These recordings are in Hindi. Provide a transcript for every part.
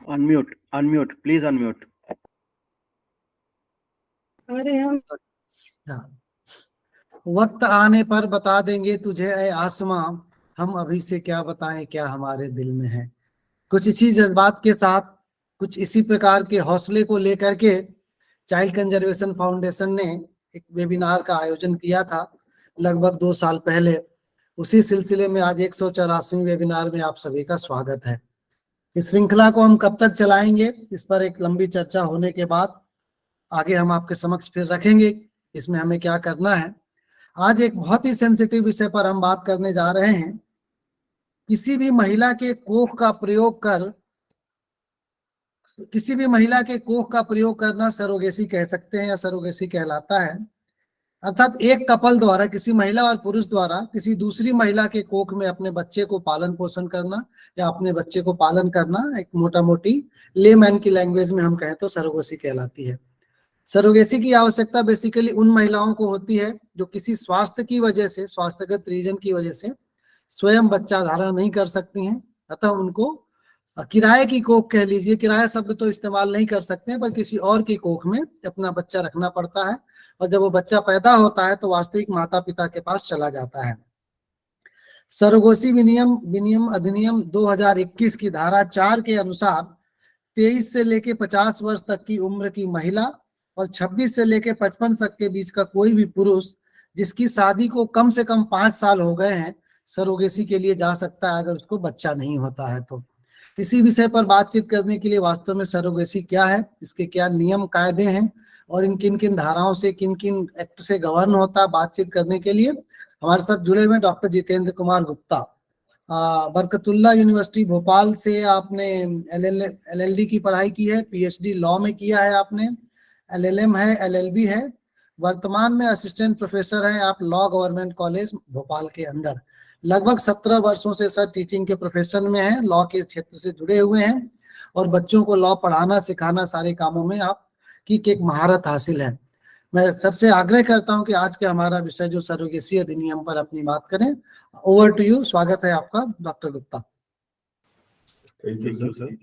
Unmute please unmute. अरे हम वक्त आने पर बता देंगे तुझे ऐ आसमां, हम अभी से क्या बताएं क्या हमारे दिल में है। कुछ इसी जज्बात के साथ, कुछ इसी प्रकार के हौसले को लेकर के चाइल्ड कंजर्वेशन फाउंडेशन ने एक वेबिनार का आयोजन किया था लगभग 2 साल पहले। उसी सिलसिले में आज 184वें वेबिनार में आप सभी का स्वागत है। इस श्रृंखला को हम कब तक चलाएंगे, इस पर एक लंबी चर्चा होने के बाद आगे हम आपके समक्ष फिर रखेंगे इसमें हमें क्या करना है। आज एक बहुत ही सेंसिटिव विषय पर हम बात करने जा रहे हैं। किसी भी महिला के कोख का प्रयोग करना सरोगेसी कह सकते हैं या सरोगेसी कहलाता है। अर्थात एक कपल द्वारा, किसी महिला और पुरुष द्वारा किसी दूसरी महिला के कोख में अपने बच्चे को पालन पोषण करना या अपने बच्चे को पालन करना, एक मोटा मोटी लेमैन की लैंग्वेज में हम कहें तो सरोगेसी कहलाती है। सरोगेसी की आवश्यकता बेसिकली उन महिलाओं को होती है जो किसी स्वास्थ्य की वजह से, स्वास्थ्यगत रीजन की वजह से स्वयं बच्चा धारण नहीं कर सकती हैं। अतः उनको किराए की कोख कह लीजिए, किराया शब्द तो इस्तेमाल नहीं कर सकते हैं, पर किसी और की कोख में अपना बच्चा रखना पड़ता है और जब वो बच्चा पैदा होता है तो वास्तविक माता पिता के पास चला जाता है। सरोगेसी विनियम अधिनियम 2021 की धारा 4 के अनुसार 23 से लेके 50 वर्ष तक की उम्र की महिला और 26 से लेके 55 तक के बीच का कोई भी पुरुष जिसकी शादी को कम से कम 5 साल हो गए हैं, सरोगेसी के लिए जा सकता है अगर उसको बच्चा नहीं होता है तो। इसी विषय पर बातचीत करने के लिए वास्तव में सरोगेसी क्या है, इसके क्या नियम कायदे हैं और इन किन किन धाराओं से, किन किन एक्ट से गवर्न होता है, बातचीत करने के लिए हमारे साथ जुड़े हुए डॉक्टर जितेंद्र कुमार गुप्ता। बरकतुल्लाह यूनिवर्सिटी भोपाल से आपने LLD की पढ़ाई की है, PhD लॉ में किया है आपने, LLM है, LLB है। वर्तमान में असिस्टेंट प्रोफेसर हैं आप लॉ गवर्नमेंट कॉलेज भोपाल के अंदर। लगभग 17 वर्षों से सर टीचिंग के प्रोफेशन में हैं, लॉ के क्षेत्र से जुड़े हुए हैं और बच्चों को लॉ पढ़ाना सिखाना सारे कामों में आपकी एक महारत हासिल है। मैं सर से आग्रह करता हूं कि आज का हमारा विषय जो सरोगेसी अधिनियम पर अपनी बात करें। ओवर टू यू, स्वागत है आपका doctor Gupta. Thank you sir.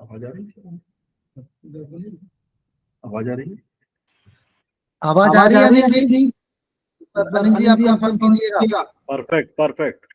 आवाज आ रही है? आवाज आ रही है? आवाज आ रही है अनिल जी? अनिल जी आप कंफर्म कीजिएगा। Perfect perfect.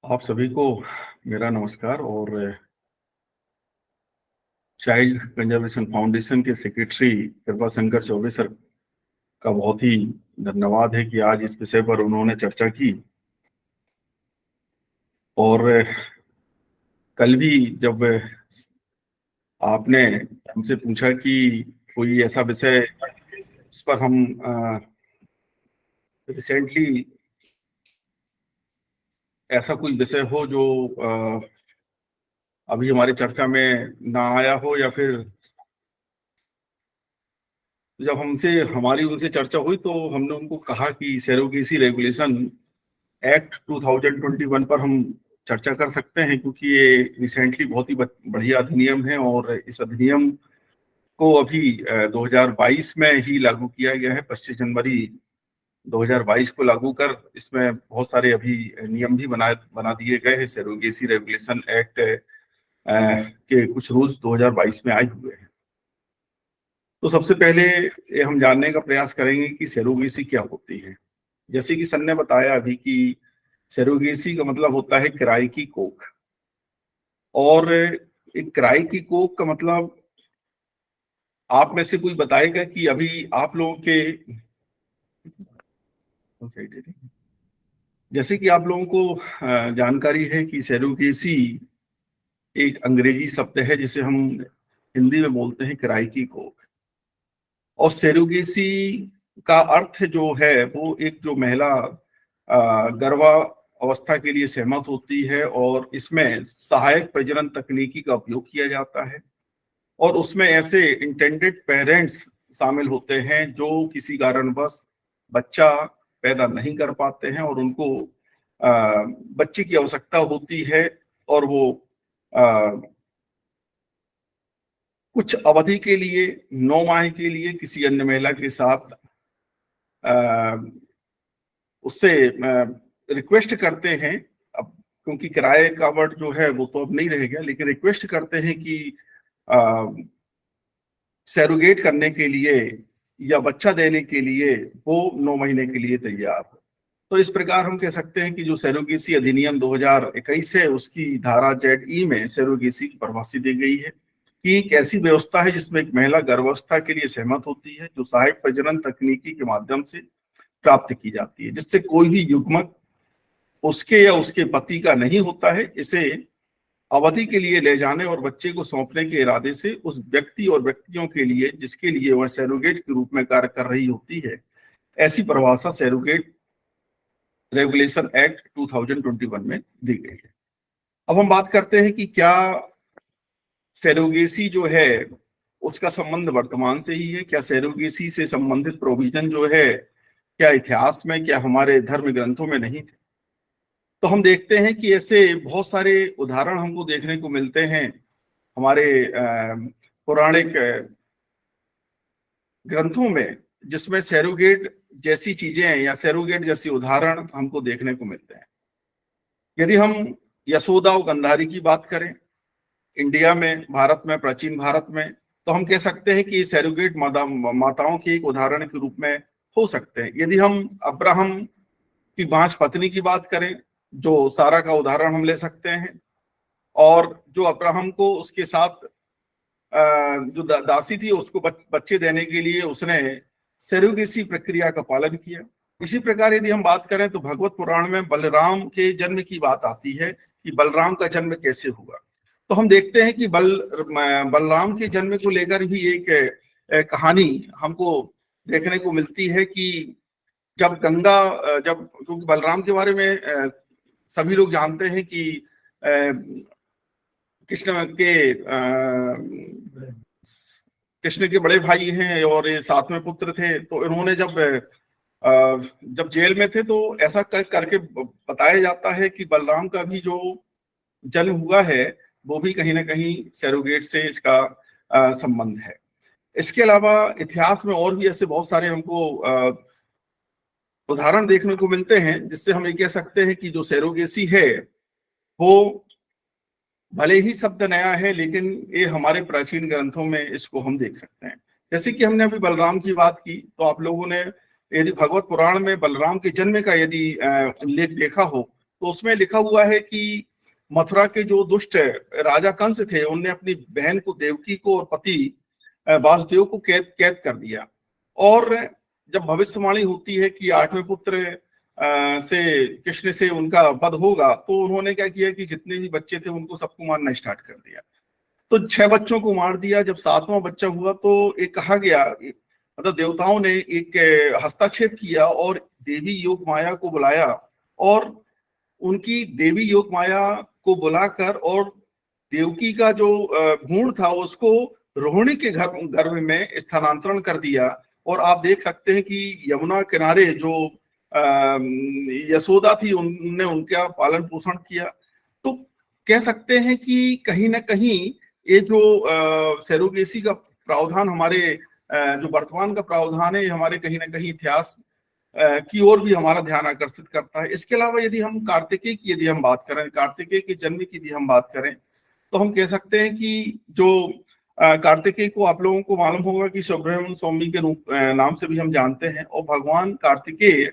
आप सभी को मेरा नमस्कार और चाइल्ड कंजर्वेशन फाउंडेशन के सेक्रेटरी कृपा शंकर चौबे सर का बहुत ही धन्यवाद है कि आज इस विषय पर उन्होंने चर्चा की। और कल भी जब आपने हमसे पूछा कि कोई ऐसा विषय इस पर हम रिसेंटली ऐसा कोई विषय हो जो अभी हमारी चर्चा में ना आया हो, या फिर जब हमारी उनसे चर्चा हुई तो हमने उनको कहा कि सरोगेसी रेगुलेशन एक्ट 2021 पर हम चर्चा कर सकते हैं, क्योंकि ये रिसेंटली बहुत ही बढ़िया अधिनियम है और इस अधिनियम को अभी 2022 में ही लागू किया गया है, 25 जनवरी 2022 को लागू कर इसमें बहुत सारे अभी नियम भी बना दिए गए हैं। सरोगेसी रेगुलेशन एक्ट के कुछ रूल्स 2022 में आए हुए हैं। तो सबसे पहले ये हम जानने का प्रयास करेंगे कि सरोगेसी क्या होती है। जैसे कि सर ने बताया अभी कि सरोगेसी का मतलब होता है किराए की कोख, और एक किराए की कोख का मतलब आप में से कोई बताएगा कि अभी आप लोगों के, जैसे कि आप लोगों को जानकारी है कि सरोगेसी एक अंग्रेजी शब्द है जिसे हम हिंदी में बोलते हैं किराए की कोख। और सरोगेसी का अर्थ जो है वो एक जो महिला गर्भा अवस्था के लिए सहमत होती है और इसमें सहायक प्रजनन तकनीकी का उपयोग किया जाता है, और उसमें ऐसे इंटेंडेड पेरेंट्स शामिल होते हैं जो किसी कारणवश बच्चा पैदा नहीं कर पाते हैं और उनको बच्चे की आवश्यकता होती है, और वो कुछ अवधि के लिए 9 माह के लिए किसी अन्य महिला के साथ उससे रिक्वेस्ट करते हैं। अब क्योंकि किराए का वर्ड जो है वो तो अब नहीं रहेगा, लेकिन रिक्वेस्ट करते हैं कि सैरोगेट करने के लिए या बच्चा देने के लिए वो 9 महीने के लिए तैयार हो। तो इस प्रकार हम कह सकते हैं कि जो सैरोगेसी अधिनियम 2021 है उसकी धारा ZE में सैरोगेसी की परिभाषा दी गई है कि एक ऐसी व्यवस्था है जिसमें एक महिला गर्भावस्था के लिए सहमत होती है जो सहायक प्रजनन तकनीकी के माध्यम से प्राप्त की जाती है, जिससे कोई भी युग्मक उसके या उसके पति का नहीं होता है। इसे अवधि के लिए ले जाने और बच्चे को सौंपने के इरादे से उस व्यक्ति और व्यक्तियों के लिए जिसके लिए वह सैरोगेट के रूप में कार्य कर रही होती है, ऐसी परिभाषा सैरोगेट रेगुलेशन एक्ट 2021 में दी गई है। अब हम बात करते हैं कि क्या सैरोगेसी जो है उसका संबंध वर्तमान से ही है, क्या सैरोगेसी से संबंधित प्रोविजन जो है क्या इतिहास में, क्या हमारे धर्म ग्रंथों में नहीं थे। तो हम देखते हैं कि ऐसे बहुत सारे उदाहरण हमको देखने को मिलते हैं हमारे पौराणिक ग्रंथों में, जिसमें सैरोगेट जैसी चीजें या सैरोगेट जैसी उदाहरण हमको देखने को मिलते हैं। यदि हम यशोदा और गंधारी की बात करें इंडिया में, भारत में, प्राचीन भारत में, तो हम कह सकते हैं कि सैरोगेट माताओं के एक उदाहरण के रूप में हो सकते हैं। यदि हम अब्राहम की 5 पत्नी की बात करें, जो सारा का उदाहरण हम ले सकते हैं, और जो अब्राहम को उसके साथ जो दासी थी उसको बच्चे देने के लिए उसने सैरोगेसी प्रक्रिया का पालन किया। इसी प्रकार यदि हम बात करें तो भगवत पुराण में बलराम के जन्म की बात आती है कि बलराम का जन्म कैसे हुआ। तो हम देखते हैं कि बलराम के जन्म को लेकर भी एक कहानी हमको देखने को मिलती है कि जब क्योंकि बलराम के बारे में सभी लोग जानते हैं कि कृष्ण के बड़े भाई हैं और ये 7वें पुत्र थे। तो इन्होंने जब जेल में थे तो ऐसा करके बताया जाता है कि बलराम का भी जो जन्म हुआ है वो भी कहीं ना कहीं सैरोगेट से इसका संबंध है। इसके अलावा इतिहास में और भी ऐसे बहुत सारे हमको उदाहरण देखने को मिलते हैं जिससे हम ये कह सकते हैं कि जो सैरोगेसी है वो भले ही शब्द नया है, लेकिन ये हमारे प्राचीन ग्रंथों में इसको हम देख सकते हैं। जैसे कि हमने अभी बलराम की बात की, तो आप लोगों ने यदि भगवत पुराण में बलराम के जन्म का यदि उल्लेख देखा हो तो उसमें लिखा हुआ है कि मथुरा के जो दुष्ट राजा कंस थे उनने अपनी बहन को देवकी को और पति वासुदेव को कैद कर दिया, और जब भविष्यवाणी होती है कि 8वें पुत्र से कृष्ण से उनका वध होगा, तो उन्होंने क्या किया कि जितने भी बच्चे थे उनको सबको मारना स्टार्ट कर दिया। तो 6 बच्चों को मार दिया। जब 7वां बच्चा हुआ तो एक कहा गया, मतलब देवताओं ने एक हस्तक्षेप किया और देवी योग माया को बुलाया, और उनकी देवी योग माया को बुलाकर और देवकी का जो भ्रूण था उसको रोहिणी के गर्भ में स्थानांतरण कर दिया। और आप देख सकते हैं कि यमुना किनारे जो यशोदा थी उनने उनका पालन पोषण किया। तो कह सकते हैं कि कहीं ना कहीं ये जो सैरोगेसी का प्रावधान हमारे जो वर्तमान का प्रावधान है, हमारे कहीं ना कहीं इतिहास की ओर भी हमारा ध्यान आकर्षित करता है। इसके अलावा यदि हम कार्तिकेय की यदि हम बात करें, कार्तिकेय के जन्म की यदि हम बात करें, तो हम कह सकते हैं कि जो कार्तिकेय को आप लोगों को मालूम होगा कि सुब्रह्मण्य स्वामी के रूप नाम से भी हम जानते हैं, और भगवान कार्तिकेय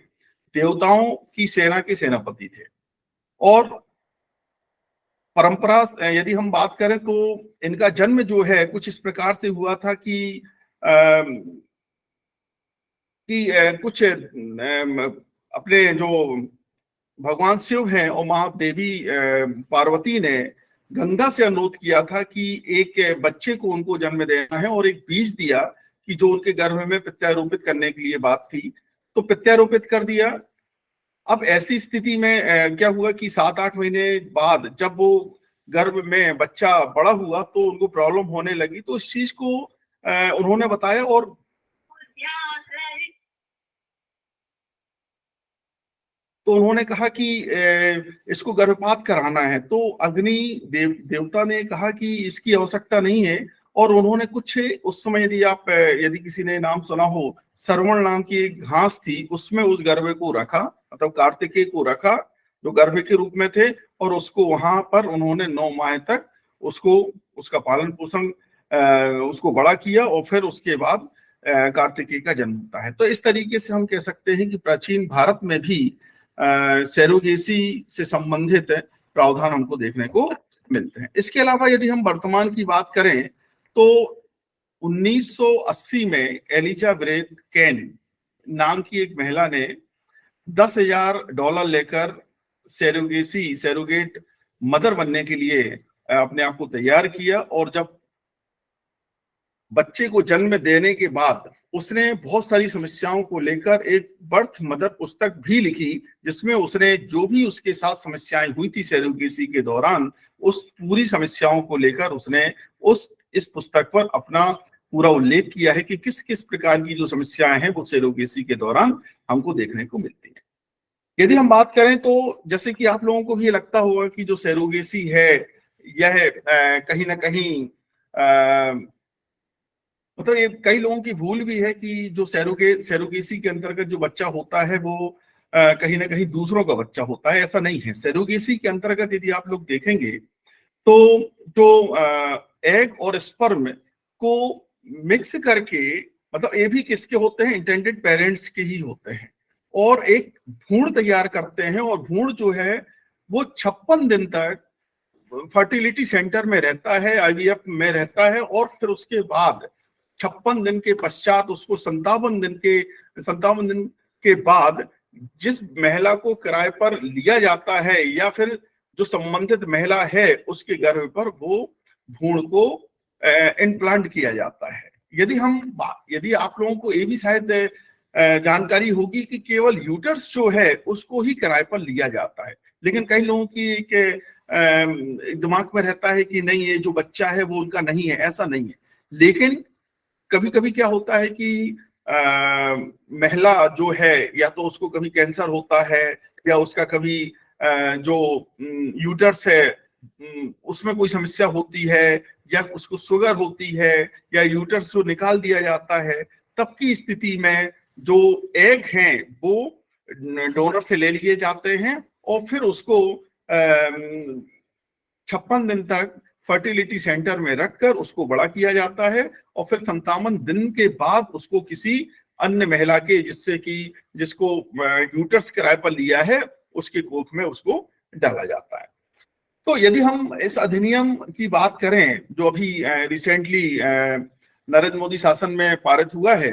देवताओं की सेना के सेनापति थे। और परंपरा यदि हम बात करें तो इनका जन्म जो है कुछ इस प्रकार से हुआ था कि कुछ अपने जो भगवान शिव हैं और माँ देवी पार्वती ने गंगा से अनुरोध किया था कि एक बच्चे को उनको जन्म देना है, और एक बीज दिया कि जो उनके गर्भ में प्रत्यारोपित करने के लिए बात थी, तो प्रत्यारोपित कर दिया। अब ऐसी स्थिति में क्या हुआ कि 7-8 महीने बाद जब वो गर्भ में बच्चा बड़ा हुआ तो उनको प्रॉब्लम होने लगी, तो इस चीज को उन्होंने बताया, और तो उन्होंने कहा कि इसको गर्भपात कराना है। तो अग्नि देवता ने कहा कि इसकी आवश्यकता नहीं है, और उन्होंने कुछ उस समय यदि किसी ने नाम सुना हो, सरवण नाम की एक घास थी, उसमें उस गर्भ को रखा, मतलब कार्तिकेय को रखा जो गर्भ के रूप में थे, और उसको वहां पर उन्होंने 9 माह तक उसका पालन पोषण उसको बड़ा किया, और फिर उसके बाद कार्तिकेय का जन्म होता है। तो इस तरीके से हम कह सकते हैं कि प्राचीन भारत में भी सैरोगेसी से संबंधित प्रावधान हमको देखने को मिलते हैं। इसके अलावा यदि हम वर्तमान की बात करें तो 1980 में एलिजा ब्रेथ कैन नाम की एक महिला ने $10,000 लेकर सैरोगेट मदर बनने के लिए अपने आप को तैयार किया, और जब बच्चे को जन्म देने के बाद उसने बहुत सारी समस्याओं को लेकर एक बर्थ मदर पुस्तक भी लिखी, जिसमें उसने जो भी उसके साथ समस्याएं हुई थी सैरोगेसी के दौरान, उस पूरी समस्याओं को लेकर उसने इस पुस्तक पर अपना पूरा उल्लेख किया है कि किस किस प्रकार की जो समस्याएं हैं वो सैरोगेसी के दौरान हमको देखने को मिलती है। यदि हम बात करें तो जैसे कि आप लोगों को भी लगता होगा कि जो सैरोगेसी है यह कहीं ना कहीं मतलब ये कई लोगों की भूल भी है कि जो सैरोगेसी के अंतर्गत जो बच्चा होता है वो कहीं ना कहीं दूसरों का बच्चा होता है। ऐसा नहीं है। सैरोगेसी के अंतर्गत यदि आप लोग देखेंगे तो जो एग और स्पर्म को मिक्स करके, मतलब ये भी किसके होते हैं, इंटेंडेड पेरेंट्स के ही होते हैं, और एक भ्रूण तैयार करते हैं, और भ्रूण जो है वो 56 दिन तक फर्टिलिटी सेंटर में रहता है, आईवीएफ में रहता है, और फिर उसके बाद 56 दिन के पश्चात उसको 57 दिन के बाद जिस महिला को किराए पर लिया जाता है या फिर जो संबंधित महिला है उसके गर्भ पर वो भ्रूण को इम्प्लांट किया जाता है। यदि आप लोगों को ये भी शायद जानकारी होगी कि केवल यूटर्स जो है उसको ही किराए पर लिया जाता है, लेकिन कई लोगों की दिमाग में रहता है कि नहीं, ये जो बच्चा है वो उनका नहीं है। ऐसा नहीं है। लेकिन कभी कभी क्या होता है कि महिला जो है या तो उसको कभी कैंसर होता है, या उसका कभी जो यूटर्स है उसमें कोई समस्या होती है, या उसको शुगर होती है, या यूटर्स जो निकाल दिया जाता है, तब की स्थिति में जो एग हैं वो डोनर से ले लिए जाते हैं, और फिर उसको 56 दिन तक फर्टिलिटी सेंटर में रखकर उसको बड़ा किया जाता है, और फिर 57 दिन के बाद उसको किसी अन्य महिला के जिसको यूटर्स किराए पर लिया है उसके कोख में उसको डाला जाता है। तो यदि हम इस अधिनियम की बात करें जो अभी रिसेंटली नरेंद्र मोदी शासन में पारित हुआ है,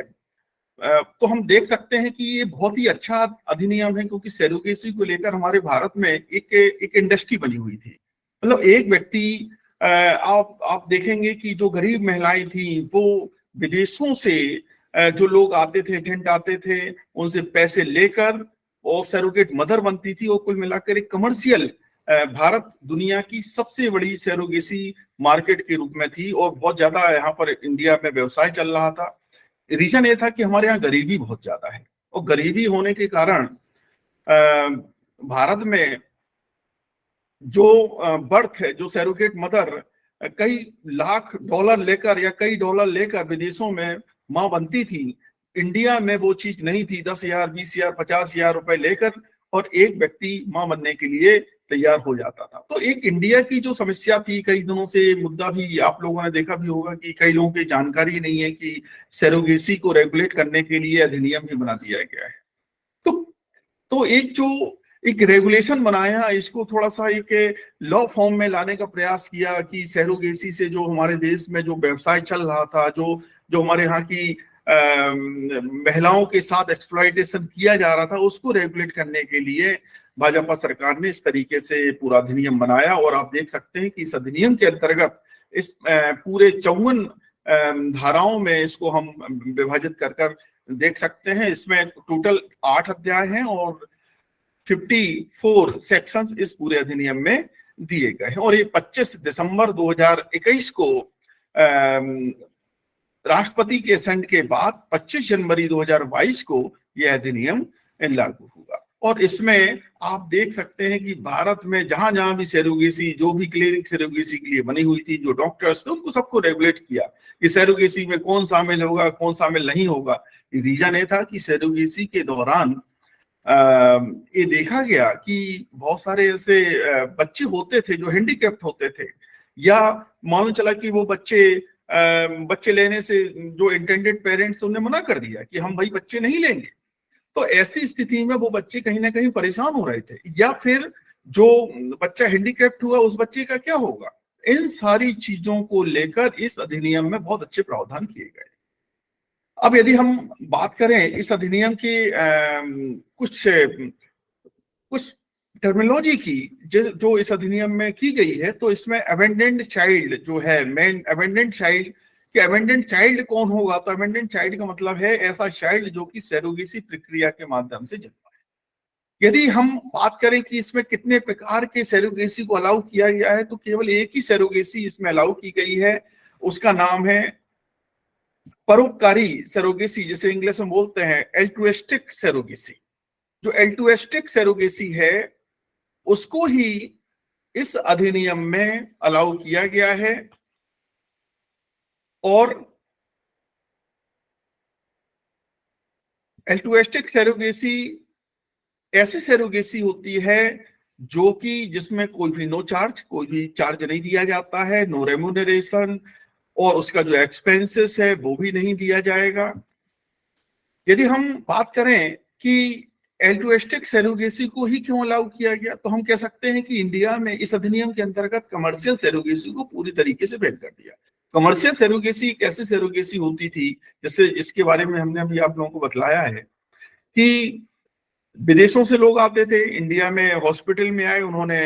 तो हम देख सकते हैं कि ये बहुत ही अच्छा अधिनियम है, क्योंकि सैरोगेसी को लेकर हमारे भारत में एक इंडस्ट्री बनी हुई थी। मतलब एक व्यक्ति आप देखेंगे कि जो गरीब महिलाएं थी वो विदेशों से जो लोग आते थे, एजेंट आते थे, उनसे पैसे लेकर और सैरोगेट मदर बनती थी, और कुल मिलाकर एक कमर्शियल भारत दुनिया की सबसे बड़ी सैरोगेसी मार्केट के रूप में थी, और बहुत ज्यादा यहाँ पर इंडिया में व्यवसाय चल रहा था। रीजन ये था कि हमारे यहाँ गरीबी बहुत ज्यादा है, और गरीबी होने के कारण भारत में जो बर्थ है, जो सैरोगेट मदर कई लाख डॉलर लेकर या कई डॉलर लेकर विदेशों में मां बनती थी, इंडिया में वो चीज नहीं थी 10,000, 20,000, 50,000 रुपए लेकर और एक व्यक्ति मां बनने के लिए तैयार हो जाता था। तो एक इंडिया की जो समस्या थी कई दिनों से, मुद्दा भी आप लोगों ने देखा भी होगा कि कई लोगों की जानकारी नहीं है कि सरोगेसी को रेगुलेट करने के लिए अधिनियम भी बना दिया गया है। तो एक रेगुलेशन बनाया, इसको थोड़ा सा एक लॉ फॉर्म में लाने का प्रयास किया कि सरोगेसी से जो हमारे देश में जो व्यवसाय चल रहा था, जो हमारे यहाँ की महिलाओं के साथ एक्सप्लॉयटेशन किया जा रहा था, उसको रेगुलेट करने के लिए भाजपा सरकार ने इस तरीके से पूरा अधिनियम बनाया। और आप देख सकते हैं कि इस अधिनियम के अंतर्गत इस पूरे 54 धाराओं में इसको हम विभाजित कर देख सकते हैं। इसमें टोटल 8 अध्याय हैं और 54 सेक्शंस इस पूरे अधिनियम में दिए गए हैं। और ये 25 दिसंबर 2021 को राष्ट्रपति के सेंड के बाद 25 जनवरी 2022 को यह अधिनियम लागू हुआ। और इसमें आप देख सकते हैं कि भारत में जहां जहां भी सरोगेसी, जो भी क्लिनिक सरोगेसी के लिए बनी हुई थी, जो डॉक्टर्स थे, उनको सबको रेगुलेट किया कि सरोगेसी में कौन शामिल होगा, कौन शामिल नहीं होगा। रीजन ये था कि सरोगेसी के दौरान ये देखा गया कि बहुत सारे ऐसे बच्चे होते थे जो हैंडीकैप्ड होते थे, या मालूम चला कि वो बच्चे लेने से जो इंटेंडेड पेरेंट्स उन्हें मना कर दिया कि हम भाई बच्चे नहीं लेंगे। तो ऐसी स्थिति में वो बच्चे कहीं ना कहीं परेशान हो रहे थे, या फिर जो बच्चा हैंडीकैप्ड हुआ उस बच्चे का क्या होगा। इन सारी चीजों को लेकर इस अधिनियम में बहुत अच्छे प्रावधान किए गए। अब यदि हम बात करें इस अधिनियम की कुछ टर्मिनोलॉजी की जो इस अधिनियम में की गई है, तो इसमें अबेंडेंट चाइल्ड जो है, मेन अबेंडेंट चाइल्ड कि अबेंडेंट चाइल्ड कौन होगा। तो अबेंडेंट चाइल्ड का मतलब है ऐसा चाइल्ड जो कि सरोगेसी प्रक्रिया के माध्यम से जन्मा है। यदि हम बात करें कि इसमें कितने प्रकार के सरोगेसी को अलाउ किया गया है, तो केवल एक ही सरोगेसी इसमें अलाउ की गई है, उसका नाम है परोपकारी सरोगेसी, जिसे इंग्लिश में बोलते हैं एल्ट्रुइस्टिक सरोगेसी। जो एल्ट्रुइस्टिक सरोगेसी है उसको ही इस अधिनियम में अलाउ किया गया है। और एल्ट्रुइस्टिक सरोगेसी ऐसी सरोगेसी होती है जो कि जिसमें कोई भी चार्ज नहीं दिया जाता है, नो रेम्यूनरेशन, और उसका जो एक्सपेंसेस है वो भी नहीं दिया जाएगा। यदि हम बात करें कि एल्ट्रुइस्टिक सरोगेसी को ही क्यों अलाउ किया गया, तो हम कह सकते हैं कि इंडिया में इस अधिनियम के अंतर्गत कमर्शियल सरोगेसी को पूरी तरीके से बैन कर दिया। कमर्शियल सरोगेसी एक ऐसी सरोगेसी होती थी जिसके बारे में हमने अभी आप लोगों को बतलाया है कि विदेशों से लोग आते थे, इंडिया में हॉस्पिटल में आए, उन्होंने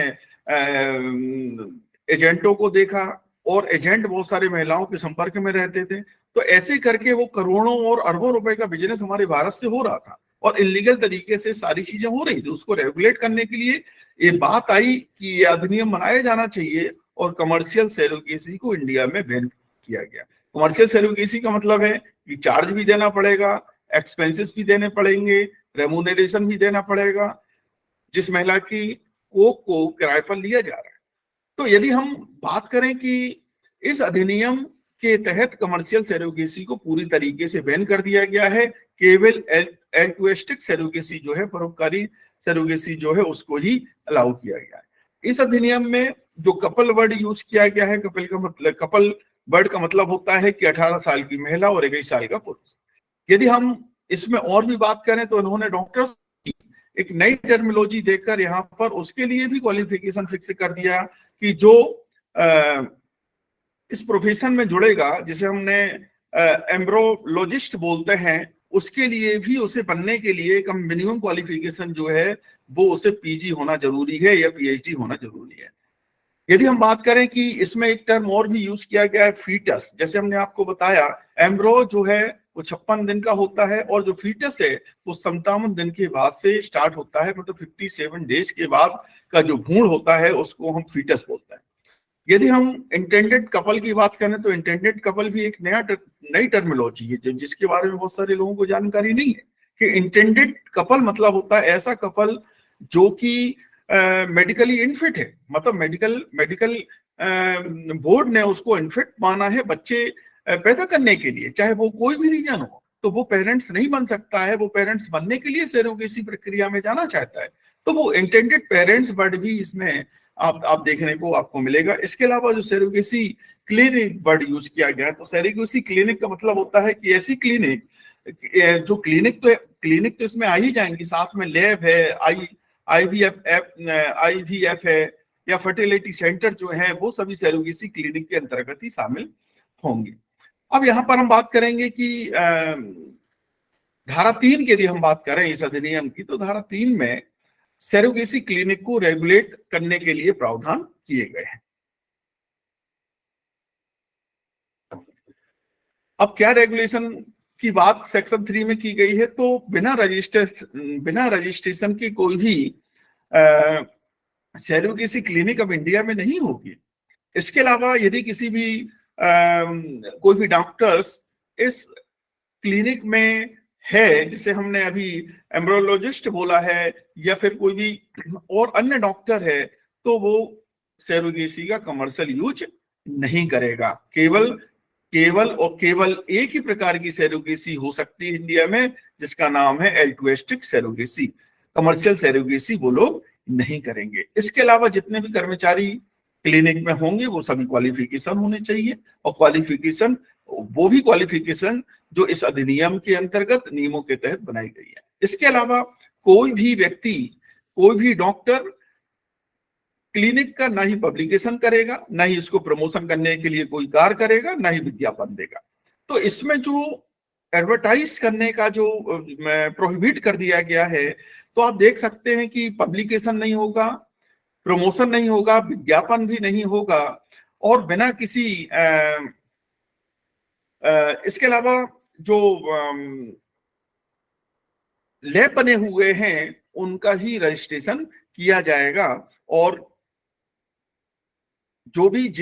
एजेंटों को देखा और एजेंट बहुत सारी महिलाओं के संपर्क में रहते थे। तो ऐसे करके वो करोड़ों और अरबों रुपए का बिजनेस हमारे भारत से हो रहा था और इलीगल तरीके से सारी चीजें हो रही थी। उसको रेगुलेट करने के लिए ये बात आई कि ये अधिनियम बनाया जाना चाहिए और कमर्शियल सरोगेसी को इंडिया में बैन किया गया। कमर्शियल सरोगेसी का मतलब है कि चार्ज भी देना पड़ेगा, एक्सपेंसेस भी देने पड़ेंगे, रेम्यूनरेशन भी देना पड़ेगा जिस महिला की कोख को किराए पर लिया जा रहा है। तो यदि हम बात करें कि इस अधिनियम के तहत कमर्शियल सरोगेसी को पूरी तरीके से बैन कर दिया गया है, केवल एल्ट्रुइस्टिक सरोगेसी जो है, परोपकारी सरोगेसी जो है, उसको ही अलाउ किया गया है। इस अधिनियम में जो कपल वर्ड यूज किया गया है, कपल वर्ड का मतलब होता है कि 18 साल की महिला और 21 साल का पुरुष। यदि हम इसमें और भी बात करें तो इन्होंने डॉक्टर्स की एक नई टर्मिनोलॉजी देकर यहाँ पर उसके लिए भी क्वालिफिकेशन फिक्स कर दिया कि जो इस प्रोफेशन में जुड़ेगा, जिसे हमने एम्ब्रोलॉजिस्ट बोलते हैं, उसके लिए भी उसे बनने के लिए कम मिनिमम क्वालिफिकेशन जो है वो उसे पीजी होना जरूरी है या पीएचडी होना जरूरी है। यदि हम बात करें कि इसमें एक टर्म और भी यूज किया गया है, फीटस। जैसे हमने आपको बताया एम्ब्रो जो है वो 56 दिन का होता है और जो फीटस है वो 57 दिन के बाद से स्टार्ट होता है, मतलब 57 डेज के बाद का जो भ्रूण होता है उसको हम फीटस बोलते हैं। यदि हम इंटेंडेड कपल की बात करें तो इंटेंडेड कपल भी एक नई टर्मिनोलॉजी है जिसके बारे में बहुत सारे लोगों को जानकारी नहीं है कि इंटेंडेड कपल मतलब होता है ऐसा कपल जो कि मेडिकली इनफिट है, मतलब मेडिकल बोर्ड ने उसको इनफिट माना है बच्चे पैदा करने के लिए, चाहे वो कोई भी रीजन हो, तो वो पेरेंट्स नहीं बन सकता है, वो पेरेंट्स बनने के लिए सरोगेसी प्रक्रिया में जाना चाहता है, तो वो इंटेंडेड पेरेंट्स वर्ड भी इसमें आप देखने को आपको मिलेगा। इसके अलावा जो सरोगेसी क्लिनिक वर्ड यूज किया गया है, तो सरोगेसी क्लिनिक का मतलब होता है कि ऐसी क्लिनिक, जो क्लिनिक तो इसमें आ ही जाएंगी, साथ में लैब है, आईवीएफ है, या फर्टिलिटी सेंटर जो है, वो सभी सरोगेसी क्लिनिक के अंतर्गत ही शामिल होंगे। अब यहाँ पर हम बात करेंगे कि धारा 3 की यदि हम बात करें इस अधिनियम की, तो धारा 3 में सरोगेसी क्लिनिक को रेगुलेट करने के लिए प्रावधान किए गए हैं। अब क्या रेगुलेशन की बात सेक्शन 3 में की गई है, तो बिना रजिस्ट्रेशन की कोई भी सरोगेसी क्लिनिक अब इंडिया में नहीं होगी। इसके अलावा यदि किसी भी कोई भी डॉक्टर्स इस क्लिनिक में है, जिसे हमने अभी एम्ब्रियोलॉजिस्ट बोला है, या फिर कोई भी और अन्य डॉक्टर है, तो वो सरोगेसी का कमर्शियल यूज नहीं करेगा। केवल एक ही प्रकार की सरोगेसी हो सकती है इंडिया में, जिसका नाम है एल्ट्रुइस्टिक सरोगेसी। कमर्शियल सरोगेसी वो लोग नहीं करेंगे। इसके अलावा जितने भी कर्मचारी क्लिनिक में होंगे वो सभी क्वालिफिकेशन होने चाहिए, और क्वालिफिकेशन वो भी क्वालिफिकेशन जो इस अधिनियम के अंतर्गत नियमों के तहत बनाई गई है। इसके अलावा कोई भी व्यक्ति, कोई भी डॉक्टर क्लिनिक का ना ही पब्लिकेशन करेगा, ना ही इसको प्रमोशन करने के लिए कोई कार्य करेगा, ना ही विज्ञापन देगा। तो इसमें जो एडवर्टाइज करने का जो प्रोहिबिट कर दिया गया है, तो आप देख सकते हैं कि पब्लिकेशन नहीं होगा, प्रमोशन नहीं होगा, विज्ञापन भी नहीं होगा, और बिना किसी इसके अलावा जो लैब बने हुए हैं उनका ही रजिस्ट्रेशन किया जाएगा, और जो भी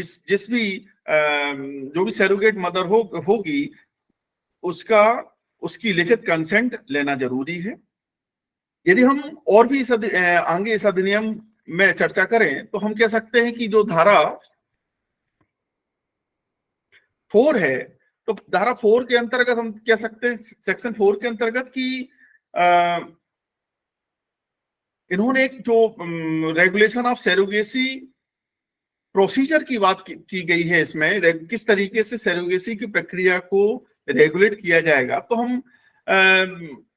सरोगेट मदर होगी उसकी लिखित कंसेंट लेना जरूरी है। यदि हम और भी आगे इस अधिनियम में चर्चा करें, तो हम कह सकते हैं कि जो धारा 4 है, तो धारा 4 के अंतर्गत हम कह सकते हैं, सेक्शन 4 के अंतर्गत कि इन्होंने एक जो रेगुलेशन ऑफ सरोगेसी प्रोसीजर की बात की गई है, इसमें किस तरीके से सरोगेसी की प्रक्रिया को रेगुलेट किया जाएगा। तो हम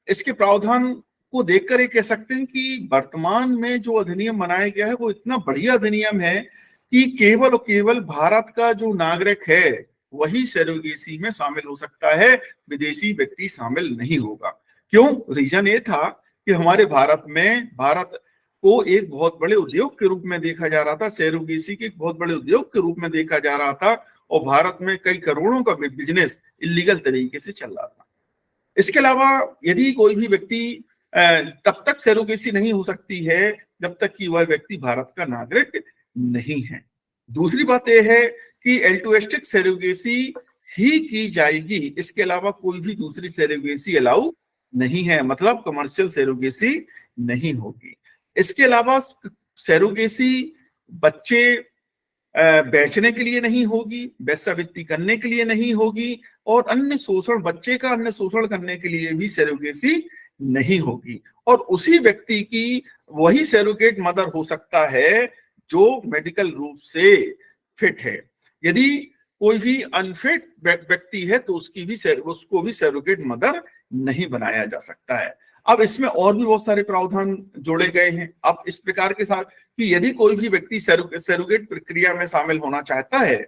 इसके प्रावधान को देखकर ये कह सकते हैं कि वर्तमान में जो अधिनियम बनाया गया है वो इतना बढ़िया अधिनियम है कि केवल और केवल भारत का जो नागरिक है वही सरोगेसी में शामिल हो सकता है, विदेशी व्यक्ति शामिल नहीं होगा। क्यों? रीजन ये था कि हमारे भारत को एक बहुत बड़े उद्योग के रूप में देखा जा रहा था, सरोगेसी के एक बहुत बड़े उद्योग के रूप में देखा जा रहा था, और भारत में कई करोड़ों का बिजनेस इलीगल तरीके से चल रहा था। इसके अलावा यदि कोई भी व्यक्ति तब तक सरोगेसी नहीं हो सकती है जब तक कि वह व्यक्ति भारत का नागरिक नहीं है। दूसरी बात यह है कि एल्ट्रुइस्टिक सरोगेसी ही की जाएगी, इसके अलावा कोई भी दूसरी सरोगेसी अलाउ नहीं है, मतलब कमर्शियल सरोगेसी नहीं होगी। इसके अलावा सरोगेसी बच्चे बेचने के लिए नहीं होगी, वेश्यावृत्ति करने के लिए नहीं होगी, और बच्चे का अन्य शोषण करने के लिए भी सरोगेसी नहीं होगी। और उसी व्यक्ति की वही सरोगेट मदर हो सकता है जो मेडिकल रूप से फिट है। यदि कोई भी अनफिट व्यक्ति है तो उसको भी सरोगेट मदर नहीं बनाया जा सकता है। अब इसमें और भी बहुत सारे प्रावधान जोड़े गए हैं। अब इस प्रकार के साथ कि यदि कोई भी व्यक्ति सरोगेट प्रक्रिया में शामिल होना चाहता है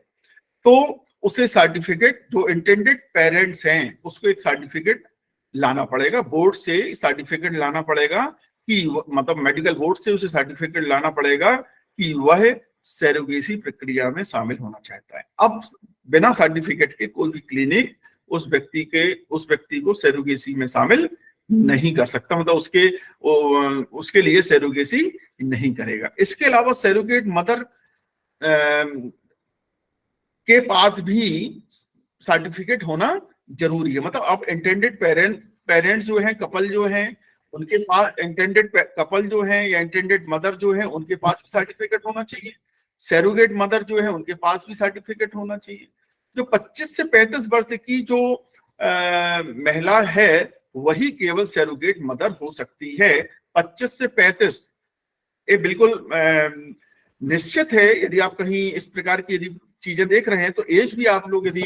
तो उसे सर्टिफिकेट, जो इंटेंडेड पेरेंट्स हैं उसको एक सर्टिफिकेट लाना पड़ेगा, बोर्ड से सर्टिफिकेट लाना पड़ेगा कि मतलब मेडिकल बोर्ड से उसे सर्टिफिकेट लाना पड़ेगा कि वह सरोगेसी प्रक्रिया में शामिल होना चाहता है। अब बिना सर्टिफिकेट के कोई भी क्लिनिक उस व्यक्ति को सरोगेसी में शामिल नहीं कर सकता, मतलब उसके लिए सरोगेसी नहीं करेगा। इसके अलावा सरोगेट मदर के पास भी सर्टिफिकेट होना जरूरी है। मतलब अब इंटेंडेड पेरेंट्स जो हैं, कपल जो हैं, उनके पास इंटेंडेड कपल जो हैं या इंटेंडेड मदर जो है उनके पास भी सर्टिफिकेट होना चाहिए। सरोगेट मदर जो है उनके पास भी सर्टिफिकेट होना चाहिए। जो 25 से 35 वर्ष की जो महिला है वही केवल सैरोगेट मदर हो सकती है। 25 से 35 ये बिल्कुल निश्चित है। यदि आप कहीं इस प्रकार की यदि चीजें देख रहे हैं तो एज भी आप लोग यदि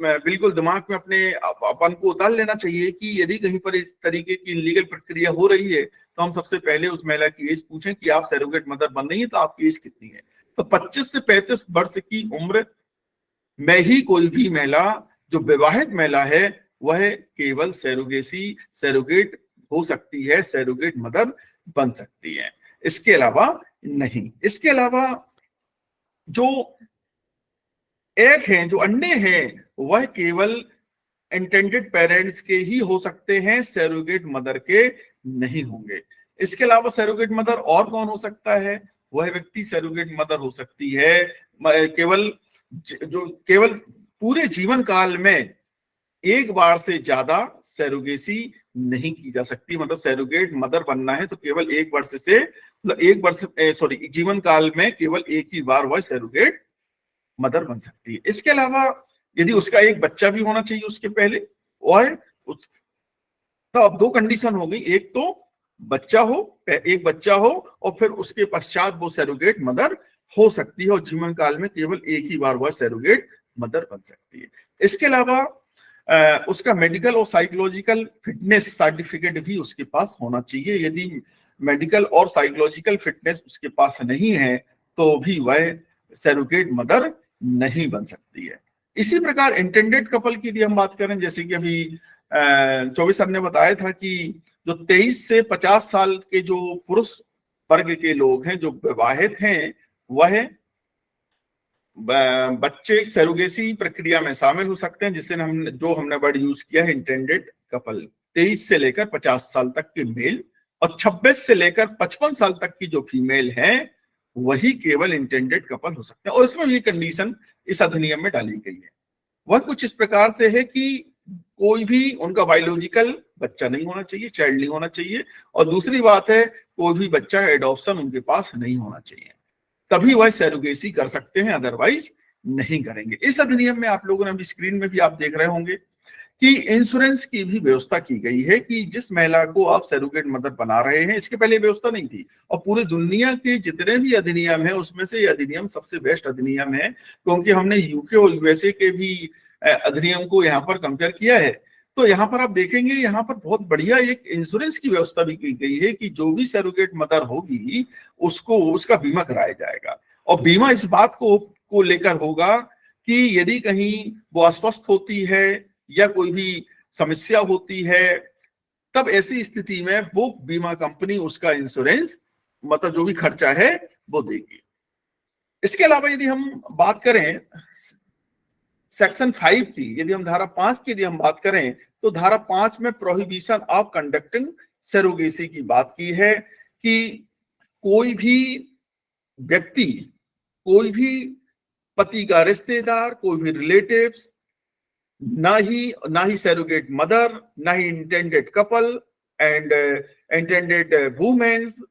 बिल्कुल दिमाग में अपने अपन को उतार लेना चाहिए कि यदि कहीं पर इस तरीके की लीगल प्रक्रिया हो रही है तो हम सबसे पहले उस महिला की एज पूछें कि आप सैरोगेट मदर बन रही है तो आपकी एज कितनी है। तो 25 से 35 वर्ष की उम्र में ही कोई भी महिला जो विवाहित महिला है वह केवल सैरोगेट हो सकती है, सैरोगेट मदर बन सकती है, इसके अलावा नहीं। इसके अलावा जो एग हैं, जो अंडे हैं, वह केवल इंटेंडेड पेरेंट्स के ही हो सकते हैं, सैरोगेट मदर के नहीं होंगे। इसके अलावा सैरोगेट मदर और कौन हो सकता है? वह व्यक्ति सैरोगेट मदर हो सकती है केवल पूरे जीवन काल में एक बार से ज्यादा सैरोगेसी नहीं की जा सकती। मतलब सैरोगेट मदर बनना है तो केवल जीवन काल में केवल एक ही बार वह सैरोगेट मदर बन सकती है। इसके अलावा यदि उसका एक बच्चा भी होना चाहिए उसके पहले, और तो अब दो कंडीशन हो गई, एक तो एक बच्चा हो और फिर उसके पश्चात वो सैरोगेट मदर हो सकती है और जीवन काल में केवल एक ही बार वह सैरोगेट मदर बन सकती है। इसके अलावा उसका मेडिकल और साइकोलॉजिकल फिटनेस सर्टिफिकेट भी उसके पास होना चाहिए। यदि मेडिकल और साइकोलॉजिकल फिटनेस उसके पास नहीं है तो भी वह सैरोगेट मदर नहीं बन सकती है। इसी प्रकार इंटेंडेड कपल की यदि हम बात करें, जैसे कि अभी 24 सर ने बताया था कि जो 23 से 50 साल के जो पुरुष वर्ग के लोग हैं जो विवाहित हैं वह बच्चे सैरोगेसी प्रक्रिया में शामिल हो सकते हैं, जिससे हमने वर्ड यूज किया है इंटेंडेड कपल। 23 से लेकर 50 साल तक के मेल और 26 से लेकर 55 साल तक की जो फीमेल है वही केवल इंटेंडेड कपल हो सकते हैं। और इसमें ये कंडीशन इस अधिनियम में डाली गई है। वह कुछ इस प्रकार से है कि कोई भी उनका बायोलॉजिकल बच्चा नहीं होना चाहिए, चाइल्ड नहीं होना चाहिए, और दूसरी बात है कोई भी बच्चा एडॉप्शन उनके पास नहीं होना चाहिए, तभी वह सैरोगेसी कर सकते हैं, अदरवाइज नहीं करेंगे। इस अधिनियम में आप लोगों ने अभी स्क्रीन में भी आप देख रहे होंगे कि इंश्योरेंस की भी व्यवस्था की गई है कि जिस महिला को आप सैरोगेट मदर बना रहे हैं, इसके पहले व्यवस्था नहीं थी और पूरी दुनिया के जितने भी अधिनियम है उसमें से ये अधिनियम सबसे बेस्ट अधिनियम है, क्योंकि हमने यूके और यूएसए के भी अधिनियम को यहाँ पर कंपेयर किया है। तो यहाँ पर आप देखेंगे यहाँ पर बहुत बढ़िया एक इंश्योरेंस की व्यवस्था भी की गई है कि जो भी सैरोगेट मदर होगी उसको उसका बीमा कराया जाएगा, और बीमा इस बात को लेकर होगा कि यदि कहीं वो अस्वस्थ होती है या कोई भी समस्या होती है तब ऐसी स्थिति में वो बीमा कंपनी उसका इंश्योरेंस मतलब जो भी खर्चा है वो देगी। इसके अलावा यदि हम बात करें सेक्शन 5 की, यदि हम धारा 5 की यदि हम बात करें तो धारा 5 में प्रोहिबिशन ऑफ कंडक्टिंग सैरोगेसी की बात की है कि कोई भी व्यक्ति, कोई भी पति का रिश्तेदार, कोई भी रिलेटिव्स, ना ही सैरोगेट मदर, ना ही intended couple and intended women's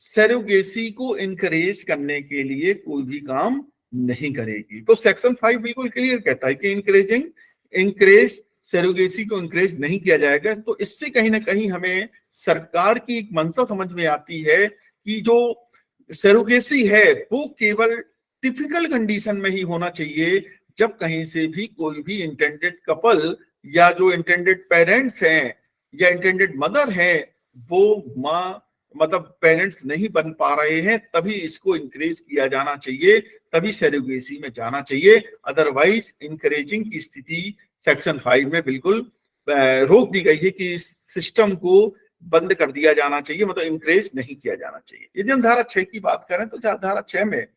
surrogacy को इनकरेज करने के लिए कोई भी काम नहीं करेगी। तो सेक्शन 5 बिल्कुल क्लियर कहता है कि इंकरेज सैरोगेसी को इंकरेज नहीं किया जाएगा। तो इससे कहीं ना कहीं हमें सरकार की एक मंशा समझ में आती है कि जो सैरोगेसी है वो केवल टिपिकल कंडीशन में ही होना चाहिए, जब कहीं से भी कोई भी इंटेंडेड कपल या जो इंटेंडेड पेरेंट्स हैं या इंटेंडेड मदर है वो माँ मतलब पेरेंट्स नहीं बन पा रहे हैं, तभी इसको इंकरेज किया जाना चाहिए, तभी सैरोगेसी में जाना चाहिए। अदरवाइज इंकरेजिंग की स्थिति सेक्शन 5 में बिल्कुल रोक दी गई है कि इस सिस्टम को बंद कर दिया जाना चाहिए, मतलब इंकरेज नहीं किया जाना चाहिए। यदि हम धारा 6 की बात करें तो धारा 6 में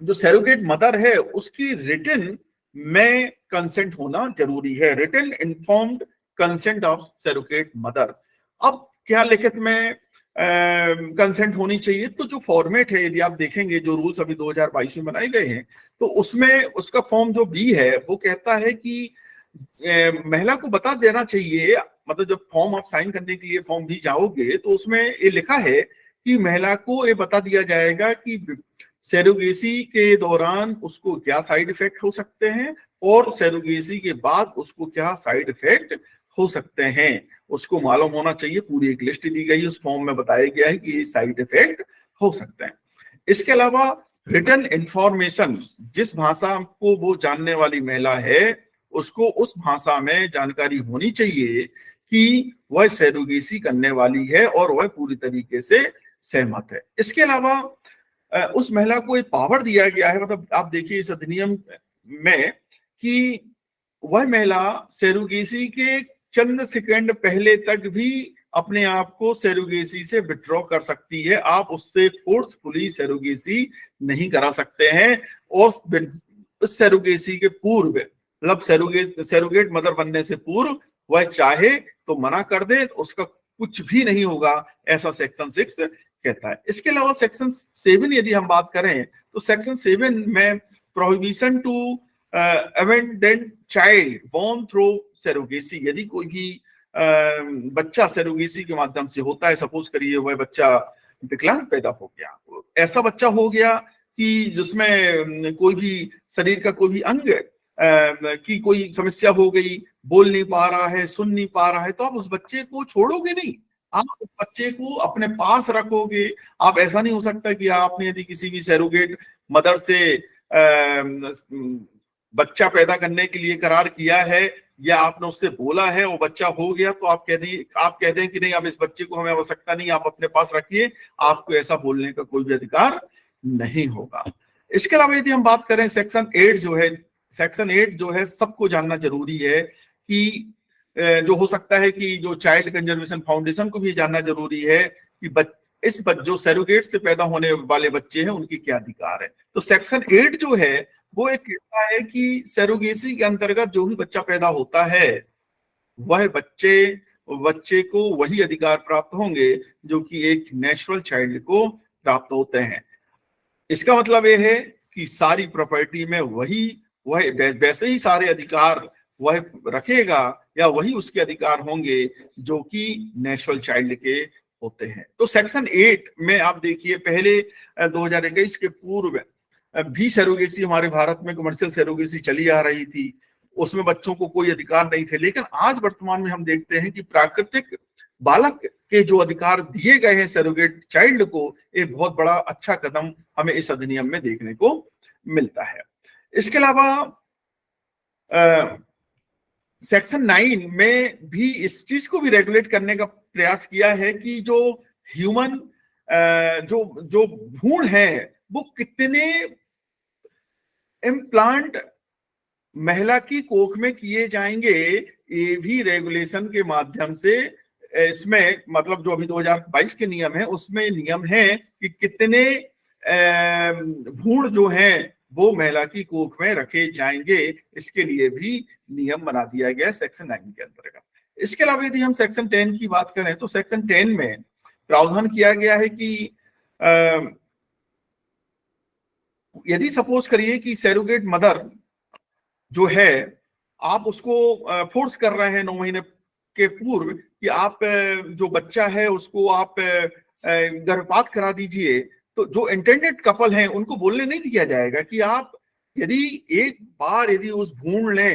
जो सैरोगेट मदर है उसकी रिटन में कंसेंट होना जरूरी है, written informed consent of surrogate mother. अब क्या लिखित में कंसेंट होनी चाहिए? तो जो फॉर्मेट है यदि आप देखेंगे जो रूल्स अभी 2022 में बनाए गए हैं तो उसमें उसका फॉर्म जो बी है वो कहता है कि महिला को बता देना चाहिए, मतलब जब फॉर्म आप साइन करने के लिए फॉर्म भी जाओगे तो उसमें ये लिखा है कि महिला को ये बता दिया जाएगा कि सैरोगेसी के दौरान उसको क्या साइड इफेक्ट हो सकते हैं और सैरोगेसी के बाद उसको क्या साइड इफेक्ट हो सकते हैं, उसको मालूम होना चाहिए। पूरी एक लिस्ट दी गई, उस फॉर्म में बताया गया है कि ये साइड इफेक्ट हो सकते हैं। इसके अलावा रिटन इंफॉर्मेशन, जिस भाषा को वो जानने वाली महिला है उसको उस भाषा में जानकारी होनी चाहिए कि वह सैरोगेसी करने वाली है और वह पूरी तरीके से सहमत है। इसके अलावा उस महिला को एक पावर दिया गया है, मतलब आप देखिए इस अधिनियम में कि वह महिला सैरोगेसी के चंद सेकंड पहले तक भी अपने आप को सैरोगेसी से विड्रॉ कर सकती है। आप उससे फोर्सफुली सैरोगेसी नहीं करा सकते हैं। और उस सैरोगेसी के पूर्व, मतलब सैरोगेट मदर बनने से पूर्व वह चाहे तो मना कर दे, उसका कुछ भी नहीं होगा, ऐसा सेक्शन 6 कहता है। इसके अलावा सेक्शन 7 यदि हम बात करें तो सेक्शन 7 में prohibition to abandoned child born through surrogacy, यदि कोई भी बच्चा सैरोगेसी के माध्यम से होता है, सपोज करिए वह बच्चा विकलांग पैदा हो गया, ऐसा बच्चा हो गया कि जिसमें कोई भी शरीर का कोई भी अंग की कोई समस्या हो गई, बोल नहीं पा रहा है, सुन नहीं पा रहा है, तो आप उस बच्चे को छोड़ोगे नहीं, आप उस बच्चे को अपने पास रखोगे। आप ऐसा नहीं हो सकता कि आपने यदि किसी भी सैरोगेट मदर से बच्चा पैदा करने के लिए करार किया है या आपने उससे बोला है, वो बच्चा हो गया, तो आप कह दें कि नहीं, अब इस बच्चे को हमें आवश्यकता नहीं, आप अपने पास रखिए। आपको ऐसा बोलने का कोई भी अधिकार नहीं होगा। इसके अलावा यदि हम बात करें सेक्शन 8 जो है, सेक्शन 8 जो है सबको जानना जरूरी है कि जो हो सकता है कि जो चाइल्ड कंजर्वेशन फाउंडेशन को भी जानना जरूरी है कि जो सैरोगेट से पैदा होने वाले बच्चे हैं उनकी क्या अधिकार है। तो सेक्शन 8 जो है वो एक कहता है कि सैरोगेसी के अंतर्गत जो भी बच्चा पैदा होता है वह बच्चे को वही अधिकार प्राप्त होंगे जो कि एक नेचुरल चाइल्ड को प्राप्त होते हैं। इसका मतलब यह है कि सारी प्रॉपर्टी में वह वैसे ही सारे अधिकार वह रखेगा या वही उसके अधिकार होंगे जो कि नेचुरल चाइल्ड के होते हैं। तो सेक्शन 8 में आप देखिए, पहले 2021 के पूर्व भी सैरोगेसी हमारे भारत में कमर्शियल सैरोगेसी चली आ रही थी, उसमें बच्चों को कोई अधिकार नहीं थे। लेकिन आज वर्तमान में हम देखते हैं कि प्राकृतिक बालक के जो अधिकार दिए गए हैं सैरोगेट चाइल्ड को, एक बहुत बड़ा अच्छा कदम हमें इस अधिनियम में देखने को मिलता है। इसके अलावा सेक्शन 9 में भी इस चीज को भी रेगुलेट करने का प्रयास किया है कि जो ह्यूमन जो भ्रूण है वो कितने इम्प्लांट महिला की कोख में किए जाएंगे, ये भी रेगुलेशन के माध्यम से इसमें, मतलब जो अभी 2022 के नियम है उसमें नियम है कि कितने भ्रूण जो हैं वो महिला की कोख में रखे जाएंगे, इसके लिए भी नियम बना दिया गया सेक्शन 9 के अंतर्गत। इसके अलावा यदि हम सेक्शन 10 की बात करें तो सेक्शन 10 में प्रावधान किया गया है कि यदि सपोज करिए कि सैरोगेट मदर जो है, आप उसको फोर्स कर रहे हैं 9 महीने के पूर्व कि आप जो बच्चा है उसको आप गर्भपात करा दीजिए, तो जो इंटेंडेड कपल हैं उनको बोलने नहीं दिया जाएगा कि आप यदि एक बार यदि उस भ्रूण ने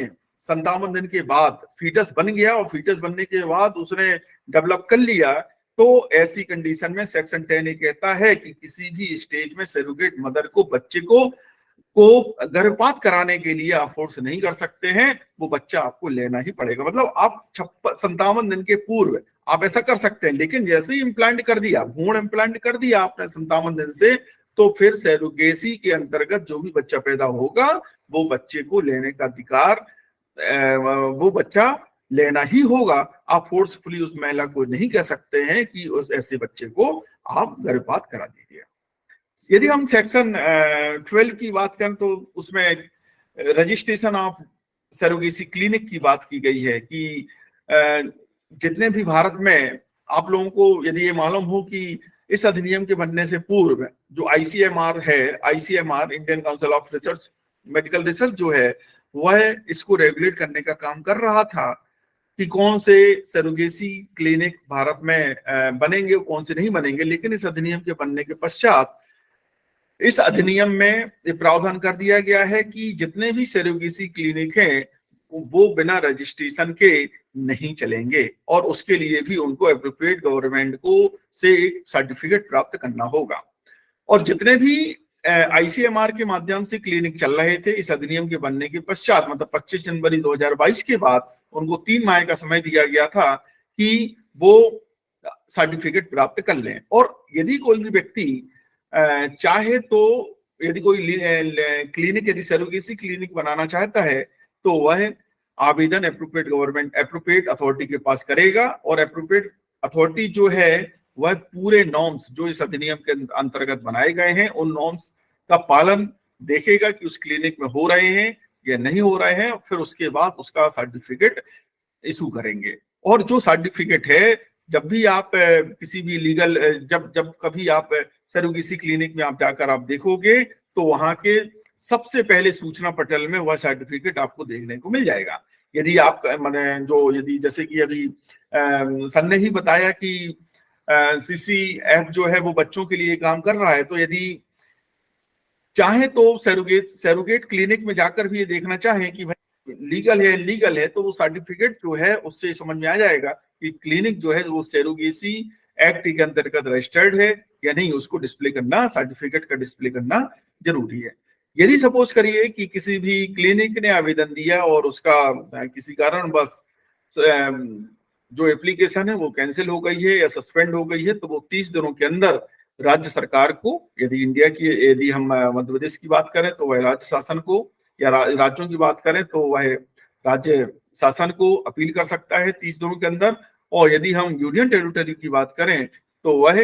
57 दिन के बाद फीटस बन गया और फीटस बनने के बाद उसने डेवलप कर लिया, तो ऐसी कंडीशन में सेक्शन 10 ये कहता है कि किसी भी स्टेज में सैरोगेट मदर को बच्चे को गर्भपात कराने के लिए आप फोर्स नहीं कर सकते हैं, वो बच्चा आपको लेना ही पड़ेगा। मतलब आप 57 दिन के पूर्व आप ऐसा कर सकते हैं, लेकिन जैसे ही इम्प्लांट कर दिया, भ्रूण इम्प्लांट कर दिया आपने 57 दिन से, तो फिर सैरोगेसी के अंतर्गत जो भी बच्चा पैदा होगा वो बच्चे को लेने का अधिकार वो बच्चा लेना ही होगा। आप फोर्सफुली उस महिला को नहीं कह सकते हैं कि उस ऐसे बच्चे को आप गर्भपात करा दीजिए। यदि हम सेक्शन 12 की बात करें तो उसमें रजिस्ट्रेशन ऑफ सैरोगेसी क्लिनिक की बात की गई है कि जितने भी भारत में आप लोगों को यदि ये मालूम हो कि इस अधिनियम के बनने से पूर्व जो आईसीएमआर है, ICMR Indian council of research medical research जो है, वह इसको रेगुलेट करने का काम कर रहा था कि कौन से सैरोगेसी क्लिनिक भारत में बनेंगे, कौन से नहीं बनेंगे। लेकिन इस अधिनियम के बनने के पश्चात इस अधिनियम में ये प्रावधान कर दिया गया है कि जितने भी सरोगेसी क्लिनिक हैं वो बिना रजिस्ट्रेशन के नहीं चलेंगे और उसके लिए भी उनको एप्रोप्रिएट गवर्नमेंट को से सर्टिफिकेट प्राप्त करना होगा। और जितने भी आईसीएमआर के माध्यम से क्लिनिक चल रहे थे इस अधिनियम के बनने के पश्चात, मतलब 25 जनवरी 2022 के बाद उनको 3 माह का समय दिया गया था कि वो सर्टिफिकेट प्राप्त कर लें। और यदि कोई भी व्यक्ति चाहे तो यदि कोई क्लिनिक यदि सरोगेसी क्लिनिक बनाना चाहता है तो वह आवेदन एप्रोप्रिएट अथॉरिटी के पास करेगा और एप्रोप्रिएट अथॉरिटी जो है वह पूरे नॉर्म्स जो इस अधिनियम के अंतर्गत बनाए गए हैं उन नॉर्म्स का पालन देखेगा कि उस क्लिनिक में हो रहे हैं या नहीं हो रहे हैं, फिर उसके बाद उसका सर्टिफिकेट इशू करेंगे। और जो सर्टिफिकेट है जब भी आप किसी भी लीगल जब कभी आप सरोगेसी क्लिनिक में आप जाकर आप देखोगे तो वहां के सबसे पहले सूचना पटल में वह सर्टिफिकेट आपको देखने को मिल जाएगा। यदि आप यदि जैसे कि अभी सन ने ही बताया कि सीसी जो है वो बच्चों के लिए काम कर रहा है, तो यदि चाहे तो सरोगेट क्लिनिक में जाकर भी ये देखना चाहें कि भाई लीगल है इलीगल है, तो वो सर्टिफिकेट जो है उससे समझ में आ जाएगा कि क्लिनिक जो है वो सरोगेसी एक्ट के अंतर्गत रजिस्टर्ड है या नहीं, उसको डिस्प्ले करना, सर्टिफिकेट का डिस्प्ले करना जरूरी है। यदि सपोज करिए कि किसी भी क्लिनिक ने आवेदन दिया और उसका किसी कारण बस जो एप्लीकेशन है वो कैंसिल हो गई है या सस्पेंड हो गई है, तो वो 30 दिनों के अंदर राज्य सरकार को, यदि हम मध्य प्रदेश की बात करें तो वह राज्य शासन को, या राज्यों की बात करें तो वह राज्य शासन को अपील कर सकता है 30 दिनों के अंदर। और यदि हम यूनियन टेरिटरी की बात करें तो वह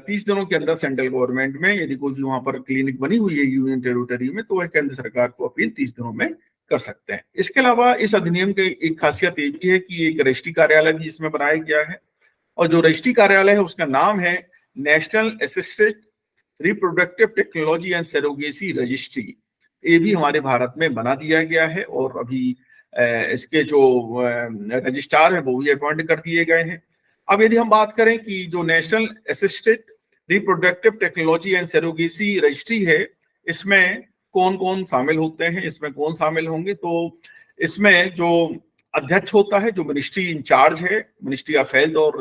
30 दिनों के अंदर सेंट्रल गवर्नमेंट में, यदि कोई भी वहां पर क्लिनिक बनी हुई है यूनियन टेरिटरी में, तो वह केंद्र सरकार को अपील 30 दिनों में कर सकते हैं। इसके अलावा इस अधिनियम की एक खासियत ये भी है कि एक रजिस्ट्री कार्यालय भी इसमें बनाया गया है और जो रजिस्ट्री कार्यालय है उसका नाम है national assisted reproductive technology and surrogacy registry. ये भी हमारे भारत में बना दिया गया है और अभी इसके जो रजिस्ट्रार है वो भी अपॉइंट कर दिए गए हैं। अब यदि हम बात करें कि जो national assisted reproductive technology and surrogacy registry है इसमें कौन कौन शामिल होते हैं, इसमें कौन शामिल होंगे, तो इसमें जो अध्यक्ष होता है, जो मिनिस्ट्री इंचार्ज है, मिनिस्ट्री ऑफ हेल्थ और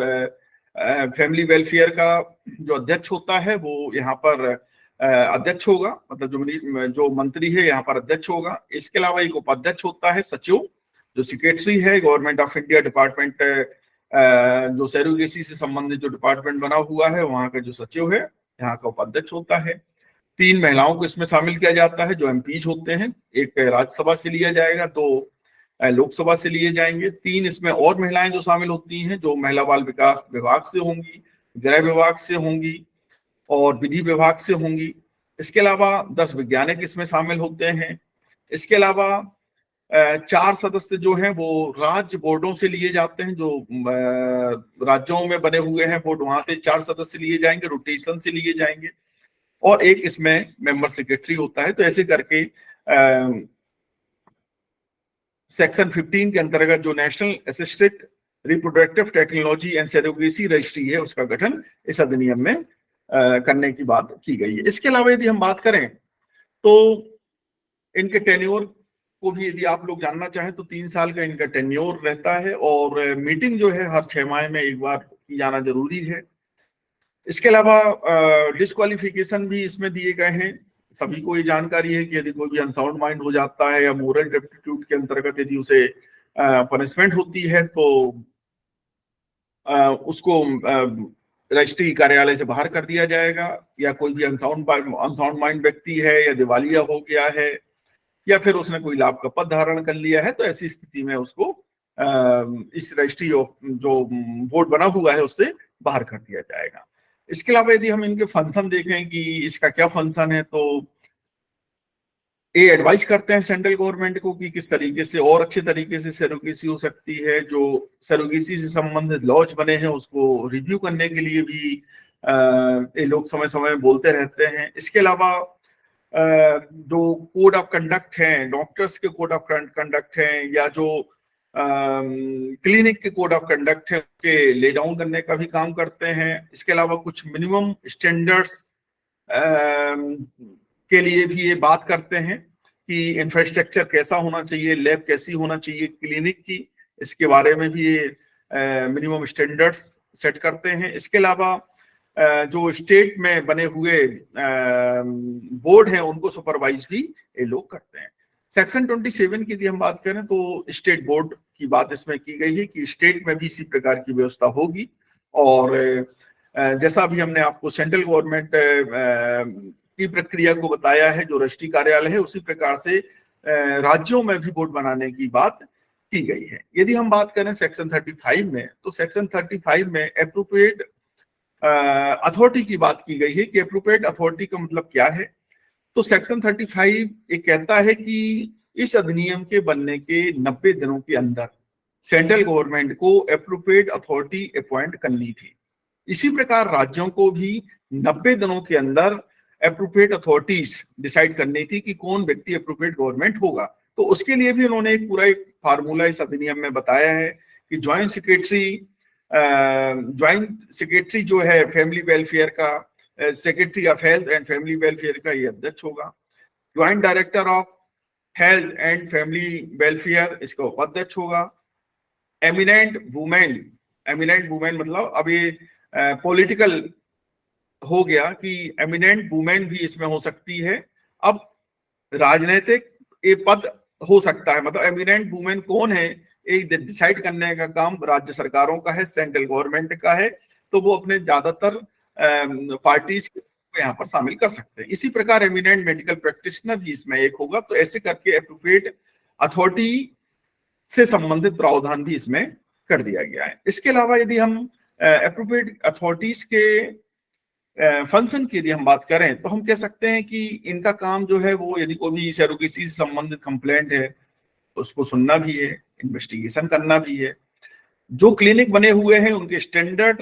फैमिली वेलफेयर का जो अध्यक्ष होता है वो यहाँ पर अध्यक्ष होगा, मतलब जो मंत्री है यहाँ पर अध्यक्ष होगा। इसके अलावा एक उपाध्यक्ष होता है, सचिव, जो सेक्रेटरी है गवर्नमेंट ऑफ इंडिया डिपार्टमेंट, जो सरोगेसी से संबंधित जो डिपार्टमेंट बना हुआ है वहां का जो सचिव है यहाँ का उपाध्यक्ष होता है। 3 महिलाओं को इसमें शामिल किया जाता है जो एमपीज होते हैं, एक राज्यसभा से लिया जाएगा, 2 लोकसभा से लिए जाएंगे। 3 इसमें और महिलाएं जो शामिल होती हैं जो महिला बाल विकास विभाग से होंगी, गृह विभाग से होंगी और विधि विभाग से होंगी। इसके अलावा 10 वैज्ञानिक इसमें शामिल होते हैं। इसके अलावा 4 सदस्य जो हैं वो राज्य बोर्डों से लिए जाते हैं, जो राज्यों में बने हुए हैं बोर्ड, वहां से 4 सदस्य लिए जाएंगे, रोटेशन से लिए जाएंगे और एक इसमें मेंबर सेक्रेटरी होता है। तो ऐसे करके सेक्शन 15 के अंतर्गत जो national assisted reproductive technology and surrogacy registry है उसका गठन इस अधिनियम में करने की बात की गई है। इसके अलावा यदि हम बात करें तो इनके टेन्योर को भी यदि आप लोग जानना चाहें तो 3 साल का इनका टेन्योर रहता है और मीटिंग जो है हर 6 माह में एक बार की जाना जरूरी है। इसके अलावा डिस्क्वालिफिकेशन भी इसमें दिए गए हैं। सभी को ये जानकारी है कि यदि कोई भी अनसाउंड माइंड हो जाता है या मोरल रेप्टिट्यूड के अंतर्गत यदि उसे पनिशमेंट होती है तो उसको रजिस्ट्री कार्यालय से बाहर कर दिया जाएगा, या कोई भी अनसाउंड माइंड व्यक्ति है या दिवालिया हो गया है या फिर उसने कोई लाभ का पद धारण कर लिया है तो ऐसी स्थिति में उसको इस रजिस्ट्री जो बोर्ड बना हुआ है उससे बाहर कर दिया जाएगा। इसके अलावा यदि हम इनके फंक्शन देखें कि इसका क्या फंक्शन है तो ये एडवाइस करते हैं सेंट्रल गवर्नमेंट को कि किस तरीके से और अच्छे तरीके से सरोगेसी हो सकती है। जो सरोगेसी से संबंधित लॉज बने हैं उसको रिव्यू करने के लिए भी ये लोग समय समय बोलते रहते हैं। इसके अलावा जो कोड ऑफ कंडक्ट हैं, डॉक्टर्स के कोड ऑफ कंडक्ट हैं या जो क्लिनिक के कोड ऑफ कंडक्ट है के ले डाउन करने का भी काम करते हैं। इसके अलावा कुछ मिनिमम स्टैंडर्ड्स के लिए भी ये बात करते हैं कि इंफ्रास्ट्रक्चर कैसा होना चाहिए, लैब कैसी होना चाहिए क्लिनिक की, इसके बारे में भी ये मिनिमम स्टैंडर्ड्स सेट करते हैं। इसके अलावा जो स्टेट में बने हुए बोर्ड हैं उनको सुपरवाइज भी ये लोग करते हैं। सेक्शन 27 की यदि हम बात करें तो स्टेट बोर्ड की बात इसमें की गई है कि स्टेट में भी इसी प्रकार की व्यवस्था होगी। और जैसा भी हमने आपको सेंट्रल गवर्नमेंट की प्रक्रिया को बताया है, जो राष्ट्रीय कार्यालय है, उसी प्रकार से राज्यों में भी बोर्ड बनाने की बात की गई है। यदि हम बात करें सेक्शन 35 में, तो सेक्शन 35 में एप्रोप्रिएट अथॉरिटी की बात की गई है कि एप्रोप्रिएट अथॉरिटी का मतलब क्या है। तो सेक्शन 35 ये कहता है कि इस अधिनियम के बनने के 90 दिनों के अंदर सेंट्रल गवर्नमेंट को एप्रोप्रिएट अथॉरिटी अपॉइंट करनी थी। इसी प्रकार राज्यों को भी 90 दिनों के अंदर एप्रोप्रिएट अथॉरिटीज डिसाइड करनी थी कि कौन व्यक्ति एप्रोप्रिएट गवर्नमेंट होगा। तो उसके लिए भी उन्होंने एक पूरा एक फार्मूला इस अधिनियम में बताया है कि ज्वाइंट सेक्रेटरी जो है फैमिली वेलफेयर का, secretary of health and family welfare का ये अध्यक्ष होगा। Joint director of health and family welfare इसका उपाध्यक्ष होगा। एमिनेंट वुमेन मतलब अब ये पॉलिटिकल हो गया कि एमिनेंट वुमेन भी इसमें हो सकती है। अब राजनीतिक ये पद हो सकता है, मतलब एमिनेंट वुमेन कौन है एक डिसाइड करने का काम राज्य सरकारों का है, सेंट्रल गवर्नमेंट का है, तो वो अपने ज्यादातर पार्टीज को यहाँ पर शामिल कर सकते हैं। इसी प्रकार एमिनेंट मेडिकल प्रैक्टिशनर भी इसमें एक होगा। तो ऐसे करके एप्रोप्रिएट अथॉरिटी से संबंधित प्रावधान भी इसमें कर दिया गया है। इसके अलावा यदि हम एप्रोप्रिएट अथॉरिटीज के फंक्शन की यदि हम बात करें तो हम कह सकते हैं कि इनका काम जो है वो यदि कोई भी सरोगेसी से संबंधित कंप्लेंट है उसको सुनना भी है, इन्वेस्टिगेशन करना भी है। जो क्लिनिक बने हुए हैं उनके स्टैंडर्ड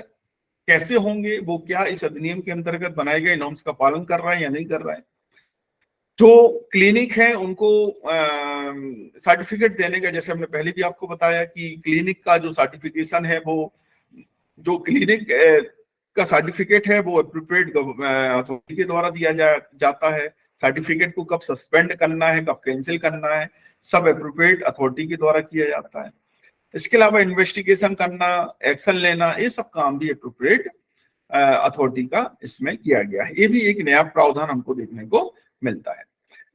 कैसे होंगे, वो क्या इस अधिनियम के अंतर्गत बनाए गए नॉर्म्स का पालन कर रहा है या नहीं कर रहा है। जो क्लिनिक है उनको सर्टिफिकेट देने का, जैसे हमने पहले भी आपको बताया कि क्लिनिक का जो सर्टिफिकेशन है वो, जो क्लिनिक का सर्टिफिकेट है वो एप्रोप्रिएट अथॉरिटी के द्वारा दिया जाता है। सर्टिफिकेट को कब सस्पेंड करना है, कब कैंसिल करना है, सब एप्रोप्रिएट अथॉरिटी के द्वारा किया जाता है। इसके अलावा इन्वेस्टिगेशन करना, एक्शन लेना, ये सब काम भी एप्रोप्रिएट अथॉरिटी का इसमें किया गया है। ये भी एक नया प्रावधान हमको देखने को मिलता है।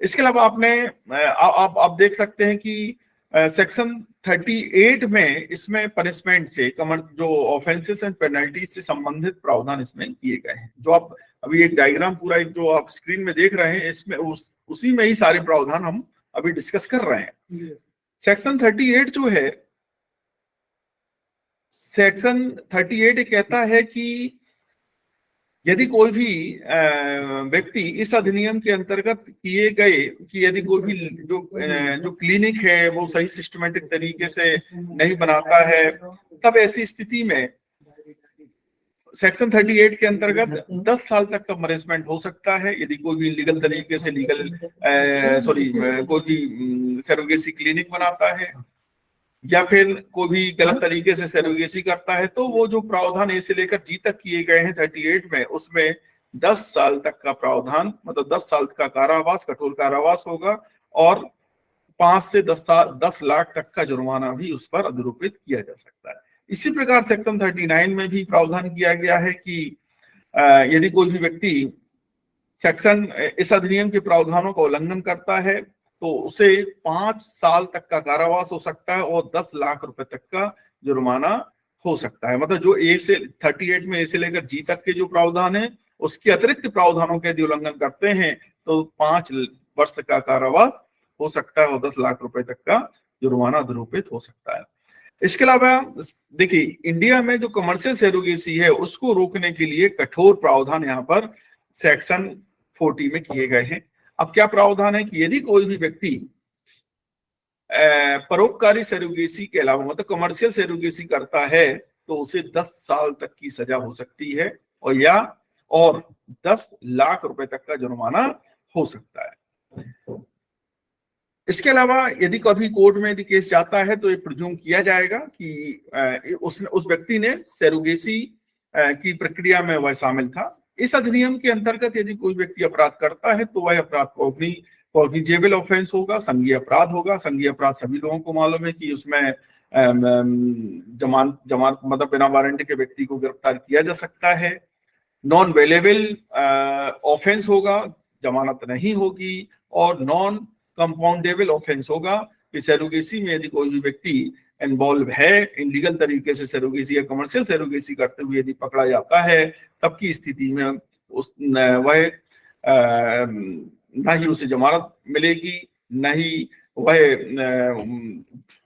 इसके अलावा आपने आप देख सकते हैं कि सेक्शन 38 में इसमें पनिशमेंट से जो ऑफेंसेस एंड पेनल्टीज से संबंधित प्रावधान इसमें किए गए हैं। जो आप अभी एक डायग्राम पूरा एक जो आप स्क्रीन में देख रहे हैं, इसमें उसी में ही सारे प्रावधान हम अभी डिस्कस कर रहे हैं। सेक्शन 38 जो है, सेक्शन 38 कहता है कि यदि कोई भी व्यक्ति इस अधिनियम के अंतर्गत किए गए कि यदि कोई भी जो क्लिनिक है वो सही सिस्टमेटिक तरीके से नहीं बनाता है, तब ऐसी स्थिति में सेक्शन 38 के अंतर्गत 10 साल तक का पनिशमेंट हो सकता है। यदि कोई भी लीगल तरीके से कोई भी सरोगेसी क्लिनिक बनाता है या फिर कोई भी गलत तरीके से सरोगेसी करता है, तो वो जो प्रावधान ए से लेकर जी तक किए गए हैं 38 में, उसमें 10 साल तक का प्रावधान, मतलब 10 साल का कारावास, कठोर कारावास होगा और 5 से 10 लाख तक का जुर्माना भी उस पर अधिरोपित किया जा सकता है। इसी प्रकार सेक्शन 39 में भी प्रावधान किया गया है कि यदि कोई भी व्यक्ति इस अधिनियम के प्रावधानों का उल्लंघन करता है तो उसे 5 साल तक का कारावास हो सकता है और 10 लाख रुपए तक का जुर्माना हो सकता है। मतलब जो 38 में ए से लेकर जी तक के जो प्रावधान है, उसके अतिरिक्त प्रावधानों के यदि उल्लंघन करते हैं तो 5 वर्ष का कारावास हो सकता है और 10 लाख रुपए तक का जुर्माना अधिरोपित हो सकता है। इसके अलावा देखिए, इंडिया में जो कमर्शियल सरोगेसी है उसको रोकने के लिए कठोर प्रावधान यहाँ पर सेक्शन 40 में किए गए हैं। अब क्या प्रावधान है कि यदि कोई भी व्यक्ति परोपकारी सरोगेसी के अलावा मतलब कमर्शियल सरोगेसी करता है तो उसे 10 साल तक की सजा हो सकती है और 10 लाख रुपए तक का जुर्माना हो सकता है। इसके अलावा यदि कभी कोर्ट में यदि केस जाता है तो ये प्रिज्यूम किया जाएगा कि उस व्यक्ति ने सरोगेसी की प्रक्रिया में वह शामिल था, इस अधिनियम के अंतर्गत यदि कोई व्यक्ति अपराध करता है तो वह अपराध कॉग्निजेबल ऑफेंस होगा, संज्ञेय अपराध होगा। संज्ञेय अपराध सभी लोगों को मालूम है कि उसमें जमानत मतलब बिना वारंट के व्यक्ति को गिरफ्तार किया जा सकता है। नॉन वेलेबल ऑफेंस होगा, जमानत नहीं होगी। और नॉन कंपाउंडेबल ऑफेंस होगा कि सरोगेसी में यदि कोई भी व्यक्ति इन्वॉल्व है, इनलीगल तरीके से सरोगेसी या कमर्शियल सरोगेसी करते हुए यदि पकड़ा जाता है, तब की स्थिति में वह न ही उसे जमानत मिलेगी, न ही वह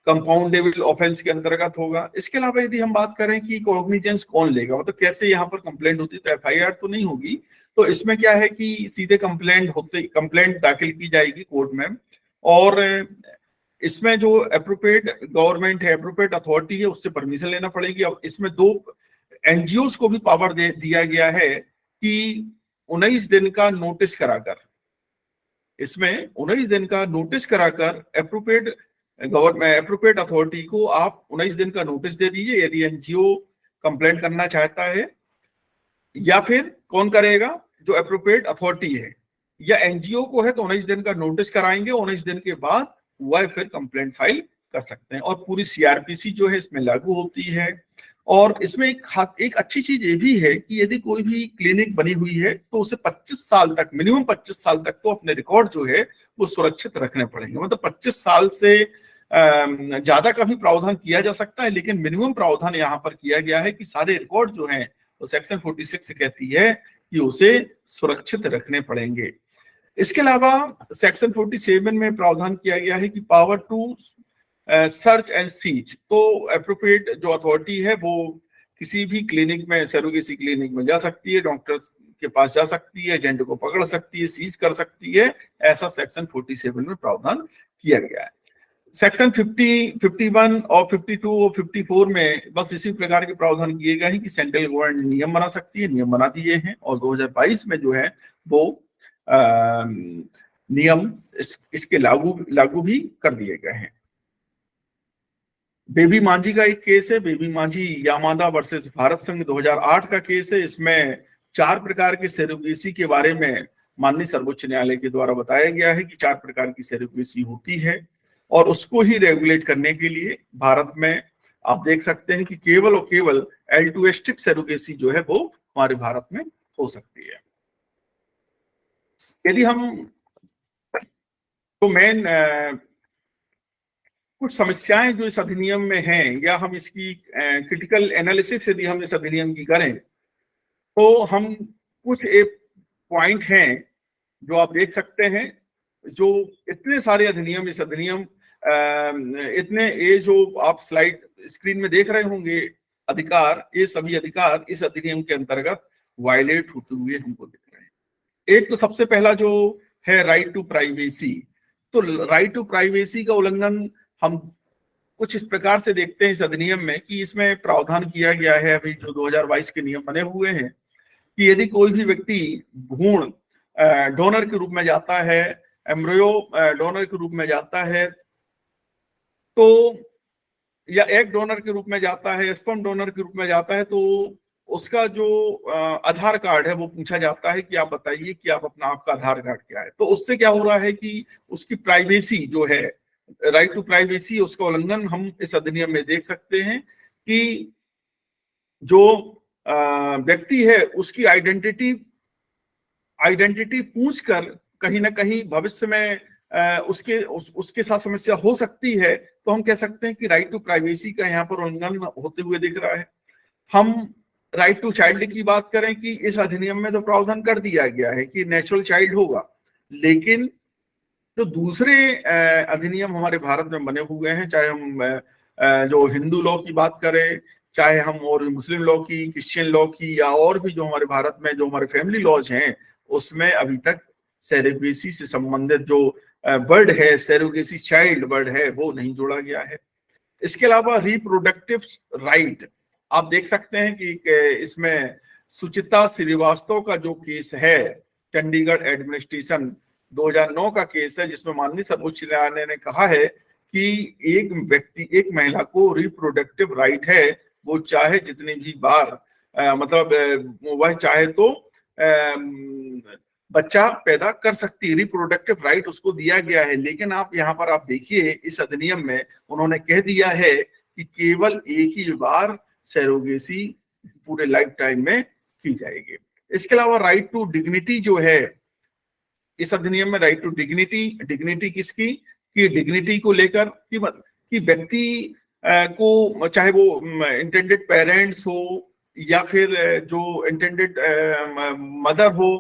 कंपाउंडेबल ऑफेंस के अंतर्गत होगा। इसके अलावा यदि हम बात करें कि कॉग्निजेंस कौन लेगा, मतलब कैसे यहाँ पर कंप्लेंट होती, तो एफआईआर तो नहीं होगी। तो इसमें क्या है कि सीधे कंप्लेंट दाखिल की जाएगी कोर्ट में, और इसमें जो एप्रोप्रिएट गवर्नमेंट है, एप्रोप्रिएट अथॉरिटी है, उससे परमिशन लेना पड़ेगी। अब इसमें 2 एनजीओ को भी पावर दिया गया है कि 19 दिन का नोटिस कराकर, इसमें 19 दिन का नोटिस कराकर एप्रोप्रिएट अथॉरिटी को आप 19 दिन का नोटिस दे दीजिए यदि एनजीओ कंप्लेंट करना चाहता है। या फिर कौन करेगा, जो एप्रोप्रिएट अथॉरिटी है या एनजीओ को है, तो 19 दिन का नोटिस कराएंगे। 19 दिन के बाद वह फिर कंप्लेंट फाइल कर सकते हैं, और पूरी सीआरपीसी जो है इसमें लागू होती है। और इसमें एक अच्छी चीज ये भी है कि यदि कोई भी क्लिनिक बनी हुई है तो उसे 25 साल तक, मिनिमम 25 साल तक तो अपने रिकॉर्ड जो है वो सुरक्षित रखने पड़ेंगे। मतलब 25 साल से ज्यादा का भी प्रावधान किया जा सकता है, लेकिन मिनिमम प्रावधान यहाँ पर किया गया है कि सारे रिकॉर्ड जो हैं वो सेक्शन 46 कहती है कि उसे सुरक्षित रखने पड़ेंगे। इसके अलावा सेक्शन 47 में प्रावधान किया गया है कि power to search and seize, तो एप्रोप्रिएट जो अथॉरिटी है वो किसी भी क्लिनिक में, सरोगेसी क्लिनिक में जा सकती है, डॉक्टर के पास जा सकती है, एजेंट को पकड़ सकती है, सीज कर सकती है। ऐसा सेक्शन 47 में प्रावधान किया गया है। सेक्शन 50, 51 और 52 और 54 में बस इसी प्रकार के प्रावधान किए गए हैं कि सेंट्रल गवर्नमेंट नियम बना सकती है, नियम बना दिए हैं। और 2022 में जो है वो नियम इसके लागू भी कर दिए गए हैं। बेबी मांझी का एक केस है, baby Manjhi Yamada versus Bharat संघ 2008 का केस है। इसमें 4 प्रकार के सरोगेसी के बारे में माननीय सर्वोच्च न्यायालय के द्वारा बताया गया है कि 4 प्रकार की सरोगेसी होती है, और उसको ही रेगुलेट करने के लिए भारत में आप देख सकते हैं कि केवल और केवल एल्ट्रुइस्टिक सरोगेसी जो है वो हमारे भारत में हो सकती है। यदि हम तो मेन कुछ समस्याएं जो इस अधिनियम में हैं, या हम इसकी क्रिटिकल एनालिसिस यदि हम इस अधिनियम की करें, तो हम कुछ एक पॉइंट हैं जो आप देख सकते हैं। जो इतने सारे अधिनियम, इस अधिनियम इतने ये जो आप स्लाइड स्क्रीन में देख रहे होंगे अधिकार, ये सभी अधिकार इस अधिनियम के अंतर्गत वायलेट होते हुए हमको दिख रहे हैं। एक तो सबसे पहला जो है राइट टू प्राइवेसी, तो राइट टू प्राइवेसी का उल्लंघन हम कुछ इस प्रकार से देखते हैं इस अधिनियम में कि इसमें प्रावधान किया गया है, अभी जो 2022 के नियम बने हुए हैं, कि यदि कोई भी व्यक्ति भ्रूण डोनर के रूप में जाता है, एम्ब्रियो डोनर के रूप में जाता है, तो या एग डोनर के रूप में जाता है, स्पर्म डोनर के रूप में जाता है, तो उसका जो आधार कार्ड है वो पूछा जाता है कि आप बताइए कि आपका आधार कार्ड क्या है। तो उससे क्या हो रहा है कि उसकी प्राइवेसी जो है, राइट टू प्राइवेसी, उसका उल्लंघन हम इस अधिनियम में देख सकते हैं कि जो व्यक्ति है उसकी आइडेंटिटी पूछकर कहीं ना कहीं भविष्य में उसके साथ समस्या हो सकती है। तो हम कह सकते हैं कि राइट टू प्राइवेसी का यहाँ पर उल्लंघन होते हुए दिख रहा है। हम राइट टू चाइल्ड की बात करें कि इस अधिनियम में तो प्रावधान कर दिया गया है कि नेचुरल चाइल्ड होगा, लेकिन तो दूसरे अधिनियम हमारे भारत में बने हुए हैं, चाहे हम जो हिंदू लॉ की बात करें, चाहे हम और मुस्लिम लॉ की, क्रिश्चियन लॉ की, या और भी जो हमारे भारत में जो हमारे फैमिली लॉज हैं, उसमें अभी तक सरोगेसी से संबंधित जो वर्ड है, सरोगेसी चाइल्ड वर्ड है, वो नहीं जोड़ा गया है। इसके अलावा रिप्रोडक्टिव राइट आप देख सकते हैं कि इसमें सुचिता श्रीवास्तव का जो केस है, चंडीगढ़ एडमिनिस्ट्रेशन 2009 का केस है, जिसमें माननीय सर्वोच्च न्यायालय ने कहा है कि एक महिला को रिप्रोडक्टिव राइट है, वो चाहे जितनी भी बार मतलब वह चाहे तो बच्चा पैदा कर सकती है, रिप्रोडक्टिव राइट उसको दिया गया है। लेकिन आप यहाँ पर आप देखिए इस अधिनियम में उन्होंने कह दिया है कि केवल एक ही बार सैरोगेसी पूरे लाइफ टाइम में की जाएगी। इसके अलावा राइट टू डिग्निटी जो है इस अधिनियम में, राइट टू डिग्निटी किसकी, कि डिग्निटी को लेकर कि व्यक्ति को, चाहे वो इंटेंडेड पेरेंट्स हो या फिर जो इंटेंडेड मदर हो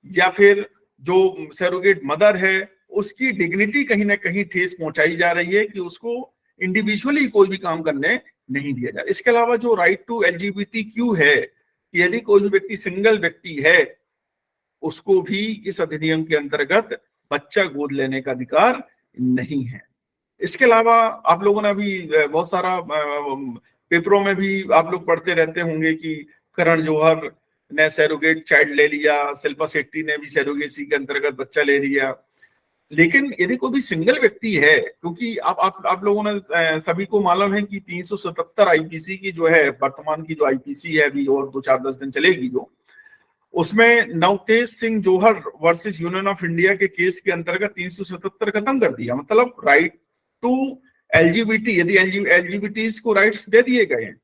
या फिर जो सैरोगेट मदर है, उसकी डिग्निटी कहीं ना कहीं ठेस पहुंचाई जा रही है कि उसको इंडिविजुअली कोई भी काम करने नहीं दिया जाए। इसके अलावा जो राइट टू LGBTQ है, यदि कोई भी व्यक्ति सिंगल व्यक्ति है उसको भी इस अधिनियम के अंतर्गत बच्चा गोद लेने का अधिकार नहीं है। इसके अलावा आप लोगों ने अभी बहुत सारा पेपरों में भी आप लोग पढ़ते रहते होंगे कि करण जौहर ने सैरोगेट चाइल्ड ले लिया, शिल्पा शेट्टी ने भी सैरोगेसी के अंतर्गत बच्चा ले लिया। लेकिन यदि कोई भी सिंगल व्यक्ति है, क्योंकि आप लोगों ने सभी को मालूम है कि 377 IPC की जो है वर्तमान की जो IPC है अभी और 2-4-10 दिन चलेगी, जो उसमें नवतेज सिंह जौहर वर्सेस यूनियन ऑफ इंडिया के केस के अंतर्गत 377 खत्म कर दिया। मतलब राइट टू LGBT, यदि LGBTs को राइट्स दे दिए गए हैं,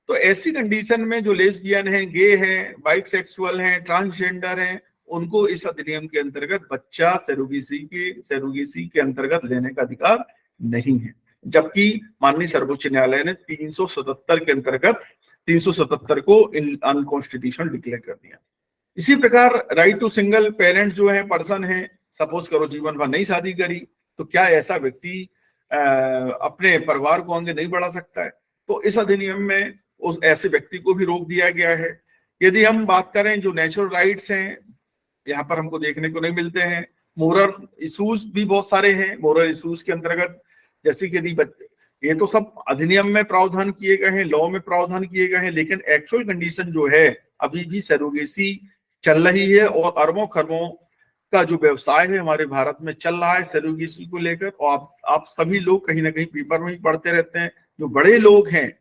तो ऐसी कंडीशन में जो लेस्बियन हैं, गे हैं, बाइसेक्सुअल हैं, ट्रांसजेंडर हैं, उनको इस अधिनियम के अंतर्गत बच्चा सैरोगेसी के अंतर्गत लेने का अधिकार नहीं है। जबकि माननीय सर्वोच्च न्यायालय ने 377 के अंतर्गत 377 को अनकॉन्स्टिट्यूशनल डिक्लेयर कर दिया। इसी प्रकार राइट टू सिंगल पेरेंट जो है पर्सन है, सपोज करो जीवन भर नहीं शादी करी, तो क्या ऐसा व्यक्ति अपने परिवार को आगे नहीं बढ़ा सकता है? तो इस अधिनियम में उस ऐसे व्यक्ति को भी रोक दिया गया है। यदि हम बात करें जो नेचुरल राइट्स हैं, यहाँ पर हमको देखने को नहीं मिलते हैं। मोरल इशूज भी बहुत सारे हैं। मोरल इशूज के अंतर्गत जैसे कि यदि ये तो सब अधिनियम में प्रावधान किए गए हैं, लॉ में प्रावधान किए गए हैं, लेकिन एक्चुअल कंडीशन जो है अभी भी सैरोगेसी चल रही है और अरबों खरबों का जो व्यवसाय है हमारे भारत में चल रहा है सैरोगेसी को लेकर। और आप सभी लोग कहीं ना कहीं पेपर में ही पढ़ते रहते हैं, जो बड़े लोग हैं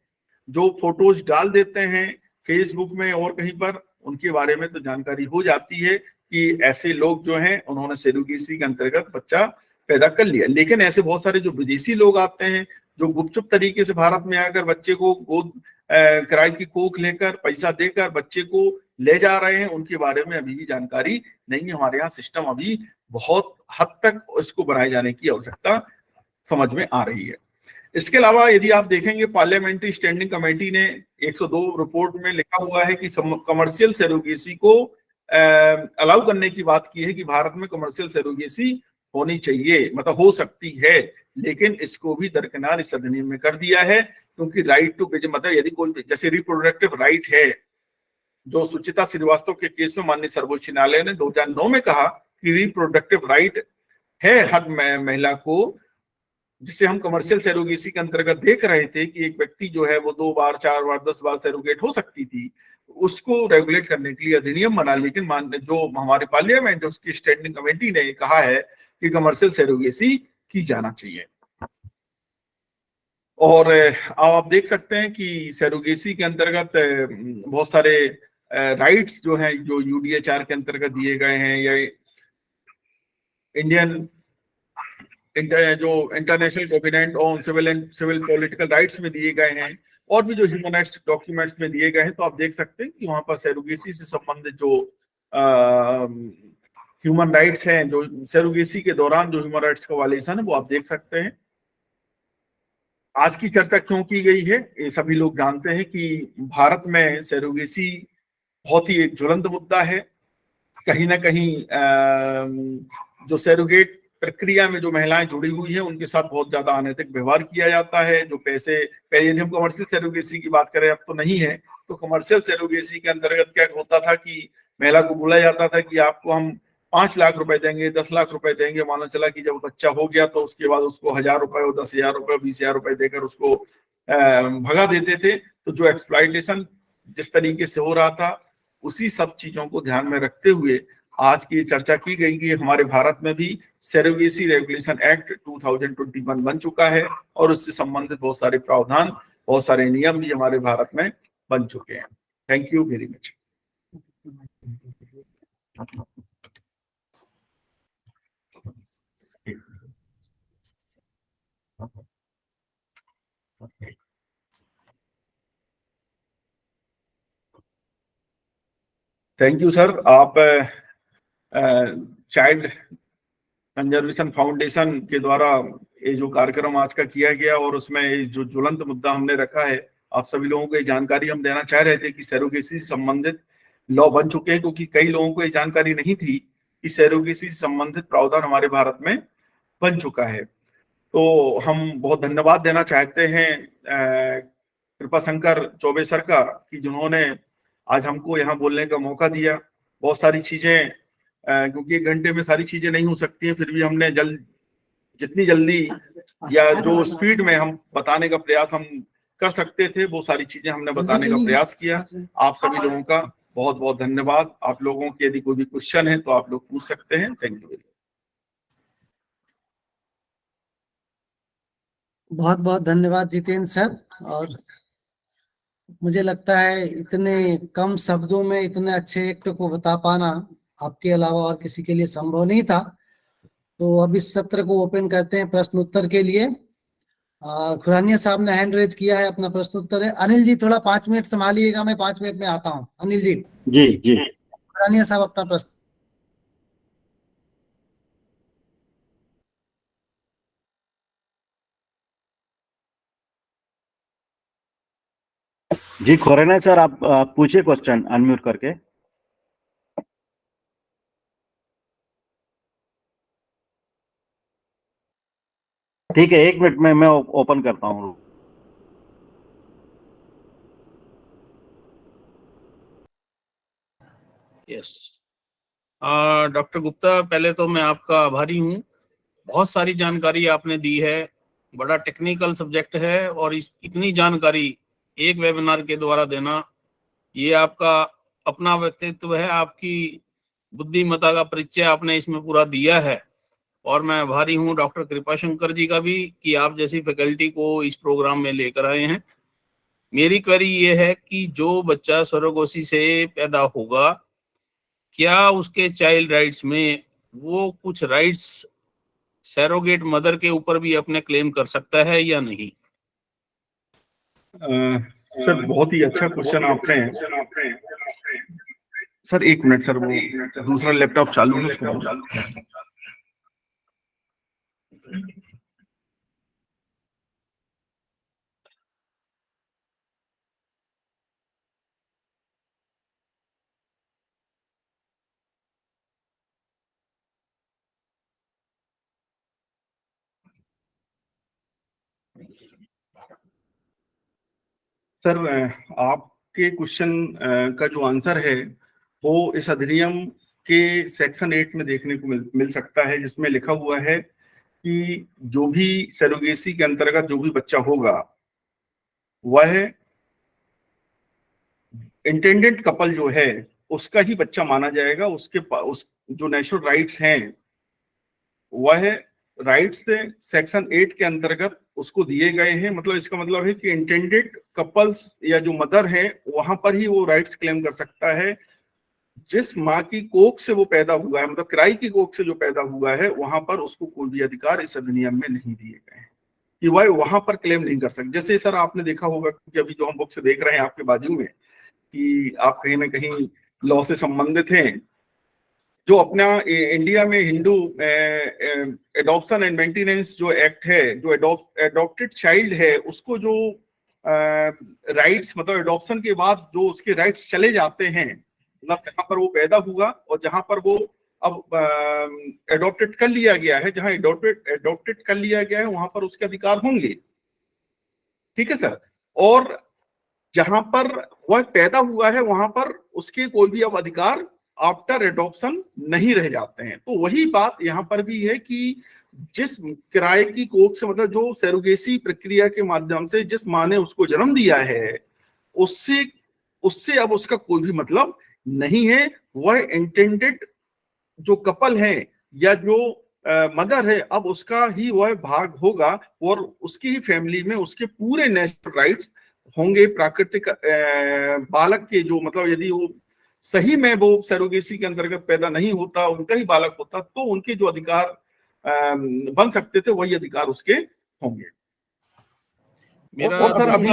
जो फोटोज डाल देते हैं फेसबुक में और कहीं पर, उनके बारे में तो जानकारी हो जाती है कि ऐसे लोग जो हैं उन्होंने सैरोगेसी के अंतर्गत बच्चा पैदा कर लिया। लेकिन ऐसे बहुत सारे जो विदेशी लोग आते हैं जो गुपचुप तरीके से भारत में आकर बच्चे को गोद किराए की कोख लेकर पैसा देकर बच्चे को ले जा रहे हैं, उनके बारे में अभी भी जानकारी नहीं है। हमारे यहाँ सिस्टम अभी बहुत हद तक इसको बनाए जाने की आवश्यकता समझ में आ रही है। इसके अलावा यदि आप देखेंगे पार्लियामेंट्री स्टैंडिंग कमेटी ने 102 रिपोर्ट में लिखा हुआ है कि कमर्शियल सैरोगेसी को अलाउ करने की बात की है कि भारत में कमर्शियल सैरोगेसी होनी चाहिए, मतलब हो सकती है, लेकिन इसको भी दरकिनार इस अधिनियम में कर दिया है। क्योंकि राइट टू, मतलब यदि कोई जैसे रिप्रोडक्टिव राइट है, जो सुचिता श्रीवास्तव के केस में माननीय सर्वोच्च न्यायालय ने 2009 में कहा कि रिप्रोडक्टिव राइट है हर महिला को, जिसे हम कमर्शियल सैरोगेसी के अंतर्गत देख रहे थे कि एक व्यक्ति जो है वो 2 बार 4 बार 10 बार सैरोगेट हो सकती थी, उसको रेगुलेट करने के लिए अधिनियम बना। लेकिन जो हमारे पार्लियामेंट है उसकी स्टैंडिंग कमेटी ने कहा है कि कमर्शियल सैरोगेसी की जाना चाहिए। और आप देख सकते हैं कि सैरोगेसी के अंतर्गत बहुत सारे राइट्स जो हैं जो UDHR के अंतर्गत दिए गए हैं या जो international covenant on civil political rights में दिए गए हैं और भी जो ह्यूमन राइट्स डॉक्यूमेंट्स में दिए गए हैं, तो आप देख सकते हैं कि वहां पर सैरोगेसी से संबंधित जो ह्यूमन राइट्स हैं, जो सैरोगेसी के दौरान जो ह्यूमन राइट्स का वायलेशन है वो आप देख सकते हैं। आज की चर्चा क्यों की गई है, ये सभी लोग जानते हैं कि भारत में सैरोगेसी बहुत ही एक ज्वलंत मुद्दा है। कहीं ना कहीं जो सैरोगेट प्रक्रिया में जो महिलाएं जुड़ी हुई हैं उनके साथ बहुत ज्यादा अनैतिक व्यवहार किया जाता है। जो पैसे यदि हम कमर्शियल सैरोगेसी की बात करें, अब तो नहीं है, तो कमर्शियल सैरोगेसी के अंतर्गत क्या होता था कि महिला को बोला जाता था कि आपको हम 5 लाख रुपए देंगे, 10 लाख रुपए देंगे। मालूम चला कि जब बच्चा हो गया तो उसके बाद उसको 1000 रुपए और 10,000 रुपए 20,000 रुपए देकर उसको भगा देते थे। तो जो एक्सप्लॉयटेशन जिस तरीके से हो रहा था, उसी सब चीजों को ध्यान में रखते हुए आज की चर्चा की गई कि हमारे भारत में भी सैरोगेसी रेगुलेशन एक्ट 2021 बन चुका है और उससे संबंधित बहुत सारे प्रावधान, बहुत सारे नियम भी हमारे भारत में बन चुके हैं। Thank you very much. Thank you sir. आप चाइल्ड कंजर्वेशन फाउंडेशन के द्वारा ये जो कार्यक्रम आज का किया गया और उसमें ये जो ज्वलंत मुद्दा हमने रखा है, आप सभी लोगों को ये जानकारी हम देना चाह रहे थे कि सरोगेसी से संबंधित लॉ बन चुके हैं, क्योंकि कई लोगों को ये जानकारी नहीं थी कि सरोगेसी से संबंधित प्रावधान हमारे भारत में बन चुका है। तो हम बहुत धन्यवाद देना चाहते हैं कृपा शंकर चौबे सर का, कि जिन्होंने आज हमको यहाँ बोलने का मौका दिया। बहुत सारी चीजें क्योंकि 1 घंटे में सारी चीजें नहीं हो सकती हैं, फिर भी हमने जितनी जल्दी या जो स्पीड में हम बताने का प्रयास हम कर सकते थे वो सारी चीजें हमने बताने का प्रयास किया। आप सभी लोगों का बहुत बहुत धन्यवाद। आप लोगों के यदि कोई भी क्वेश्चन है तो आप लोग पूछ सकते हैं। Thank you. बहुत बहुत धन्यवाद जितेंद्र सर। और मुझे लगता है इतने कम शब्दों में इतने अच्छे एक्ट को बता पाना आपके अलावा और किसी के लिए संभव नहीं था। तो अब इस सत्र को ओपन करते हैं प्रश्न उत्तर के लिए। खुरानिया साहब ने हैंड रेज किया है, अपना प्रश्न उत्तर है। अनिल जी थोड़ा 5 मिनट संभालिएगा, मैं 5 मिनट में आता हूँ। अनिल जी। जी जी। खुरानिया साहब अपना प्रश्न। जी खोरेना सर, आप पूछिए क्वेश्चन अनम्यूट करके। ठीक है, 1 मिनट में मैं ओपन करता हूँ। यस डॉक्टर गुप्ता, पहले तो मैं आपका आभारी हूँ। बहुत सारी जानकारी आपने दी है, बड़ा टेक्निकल सब्जेक्ट है और इतनी जानकारी एक वेबिनार के द्वारा देना, ये आपका अपना व्यक्तित्व है, आपकी बुद्धिमत्ता का परिचय आपने इसमें पूरा दिया है। और मैं आभारी हूँ डॉक्टर कृपा शंकर जी का भी कि आप जैसी फैकल्टी को इस प्रोग्राम में लेकर आए हैं। मेरी क्वेरी ये है कि जो बच्चा सरोगेसी से पैदा होगा, क्या उसके चाइल्ड राइट्स में वो कुछ राइट्स सरोगेट मदर के ऊपर भी अपने क्लेम कर सकता है या नहीं? सर बहुत ही अच्छा क्वेश्चन आपने। सर 1 मिनट सर, वो दूसरा लैपटॉप चालू है उसको। सर आपके क्वेश्चन का जो आंसर है वो इस अधिनियम के सेक्शन 8 में देखने को मिल सकता है, जिसमें लिखा हुआ है कि जो भी सरोगेसी के अंतर्गत जो भी बच्चा होगा वह इंटेंडेंट कपल जो है उसका ही बच्चा माना जाएगा। उस जो नेचुरल राइट्स हैं वह राइट्स सेक्शन 8 के अंतर्गत उसको दिए गए हैं। मतलब इसका मतलब है कि इंटेंडेड कपल्स या जो मदर है वहां पर ही वो राइट्स क्लेम कर सकता है। जिस माँ की कोख से वो पैदा हुआ है, मतलब किराई की कोख से जो पैदा हुआ है, वहां पर उसको कोई भी अधिकार इस अधिनियम में नहीं दिए गए हैं कि वह वहां पर क्लेम नहीं कर सकते। जैसे सर आपने देखा होगा कि अभी जो हम बुक से देख रहे हैं आपके बाजू में कि आप कहीं ना कहीं लॉ से संबंधित हैं, जो अपना इंडिया में हिंदू एडॉप्शन एंड मेंटेनेंस जो एक्ट है, जो एडॉप्टेड चाइल्ड है उसको जो राइट्स, मतलब एडॉप्शन के बाद जो उसके राइट्स चले जाते हैं, मतलब जहां पर वो पैदा हुआ और जहां पर वो अब एडॉप्टेड कर लिया गया है, जहां एडॉप्टेड कर लिया गया है वहां पर उसके अधिकार होंगे। ठीक है सर। और जहां पर वह पैदा हुआ है वहां पर उसके कोई भी अब अधिकार आफ्टर एडॉप्शन नहीं रह जाते हैं। तो वही बात यहाँ पर भी है कि जिस किराए की कोख से, मतलब जो सरोगेसी प्रक्रिया के माध्यम से जिस माँ ने उसको जन्म दिया है, उससे अब उसका कोई भी मतलब नहीं है। वह इंटेंडेड जो कपल है या जो मदर है, अब उसका ही वह भाग होगा और उसकी ही फैमिली में उसके पूरे नेचुरल राइट्स होंगे। प्राकृतिक बालक के जो, मतलब यदि वो सही में वो सरोगेसी के अंतर्गत पैदा नहीं होता, उनका ही बालक होता, तो उनके जो अधिकार बन सकते थे वही अधिकार उसके होंगे। और सर अभी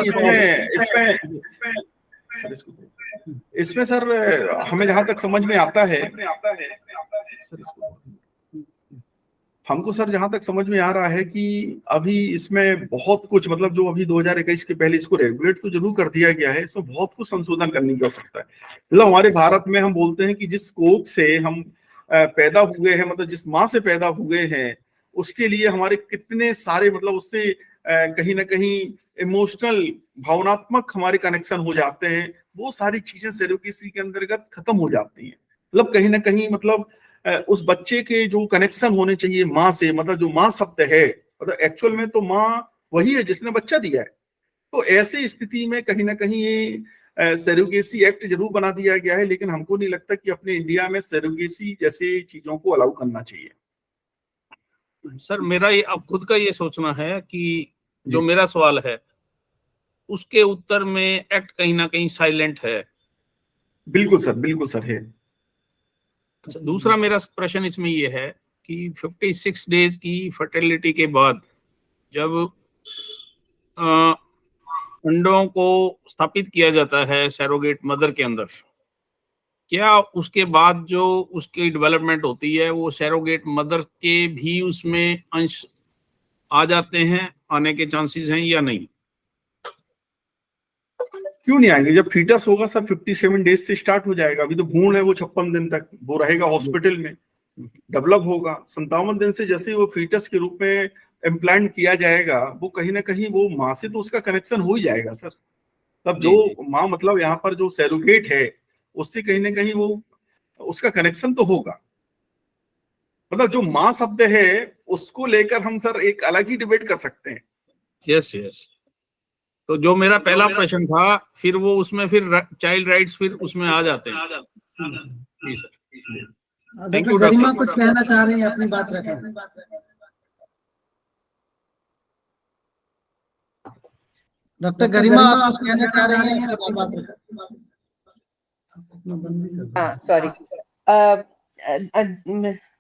इसमें सर हमें जहां तक समझ में आता है, हमको सर जहां तक समझ में आ रहा है कि अभी इसमें बहुत कुछ, मतलब जो अभी 2021 के पहले इसको रेगुलेट तो जरूर कर दिया गया है, इसमें बहुत कुछ संशोधन करने की आवश्यकता है। मतलब हमारे भारत में हम बोलते हैं कि जिस कोख से हम पैदा हुए हैं, मतलब जिस माँ से पैदा हुए हैं, उसके लिए हमारे कितने सारे, मतलब उससे कहीं ना कहीं इमोशनल, भावनात्मक हमारे कनेक्शन हो जाते हैं, वो सारी चीजें सरोगेसी के अंतर्गत खत्म हो जाती हैं। मतलब कहीं ना कहीं, मतलब उस बच्चे के जो कनेक्शन होने चाहिए माँ से, मतलब जो माँ शब्द है, मतलब एक्चुअल में तो माँ वही है जिसने बच्चा दिया है। तो ऐसी स्थिति में कहीं ना कहीं ये सरोगेसी एक्ट जरूर बना दिया गया है, लेकिन हमको नहीं लगता कि अपने इंडिया में सरोगेसी जैसे चीजों को अलाउ करना चाहिए। सर मेरा ये अब खुद का ये सोचना है कि जो मेरा सवाल है उसके उत्तर में एक्ट कहीं ना कहीं साइलेंट है। बिल्कुल सर है। अच्छा, दूसरा मेरा प्रश्न इसमें ये है कि 56 डेज की फर्टिलिटी के बाद जब अंडों को स्थापित किया जाता है सैरोगेट मदर के अंदर, क्या उसके बाद जो उसकी डेवलपमेंट होती है वो सैरोगेट मदर के भी उसमें अंश आ जाते हैं, आने के चांसेस हैं या नहीं? क्यों नहीं आएंगे? जब फीटस होगा सब 57 डेज से स्टार्ट हो जाएगा। अभी तो भ्रूण है वो 56 दिन तक वो रहेगा हॉस्पिटल में, डेवलप होगा। 57 दिन से जैसे वो फीटस के रूप में इम्प्लांट किया जाएगा, वो कहीं ना कहीं वो माँ से तो उसका कनेक्शन हो ही जाएगा सर। तब जो माँ, मतलब यहाँ पर जो सैरोगेट है, उससे कहीं ना कहीं वो उसका कनेक्शन तो होगा। मतलब जो माँ शब्द है उसको लेकर हम सर एक अलग ही डिबेट कर सकते हैं। Yes yes. तो जो मेरा पहला प्रश्न था, फिर वो उसमें फिर चाइल्ड राइट्स फिर उसमें आ जाते हैं। जी सर, थैंक डॉक्टर यू। गरिमा कुछ कहना चाह रही हैं, अपनी बात रखें। डॉक्टर गरिमा आप कुछ कहना चाह रही हैं, अपनी बात रखें। हाँ सॉरी,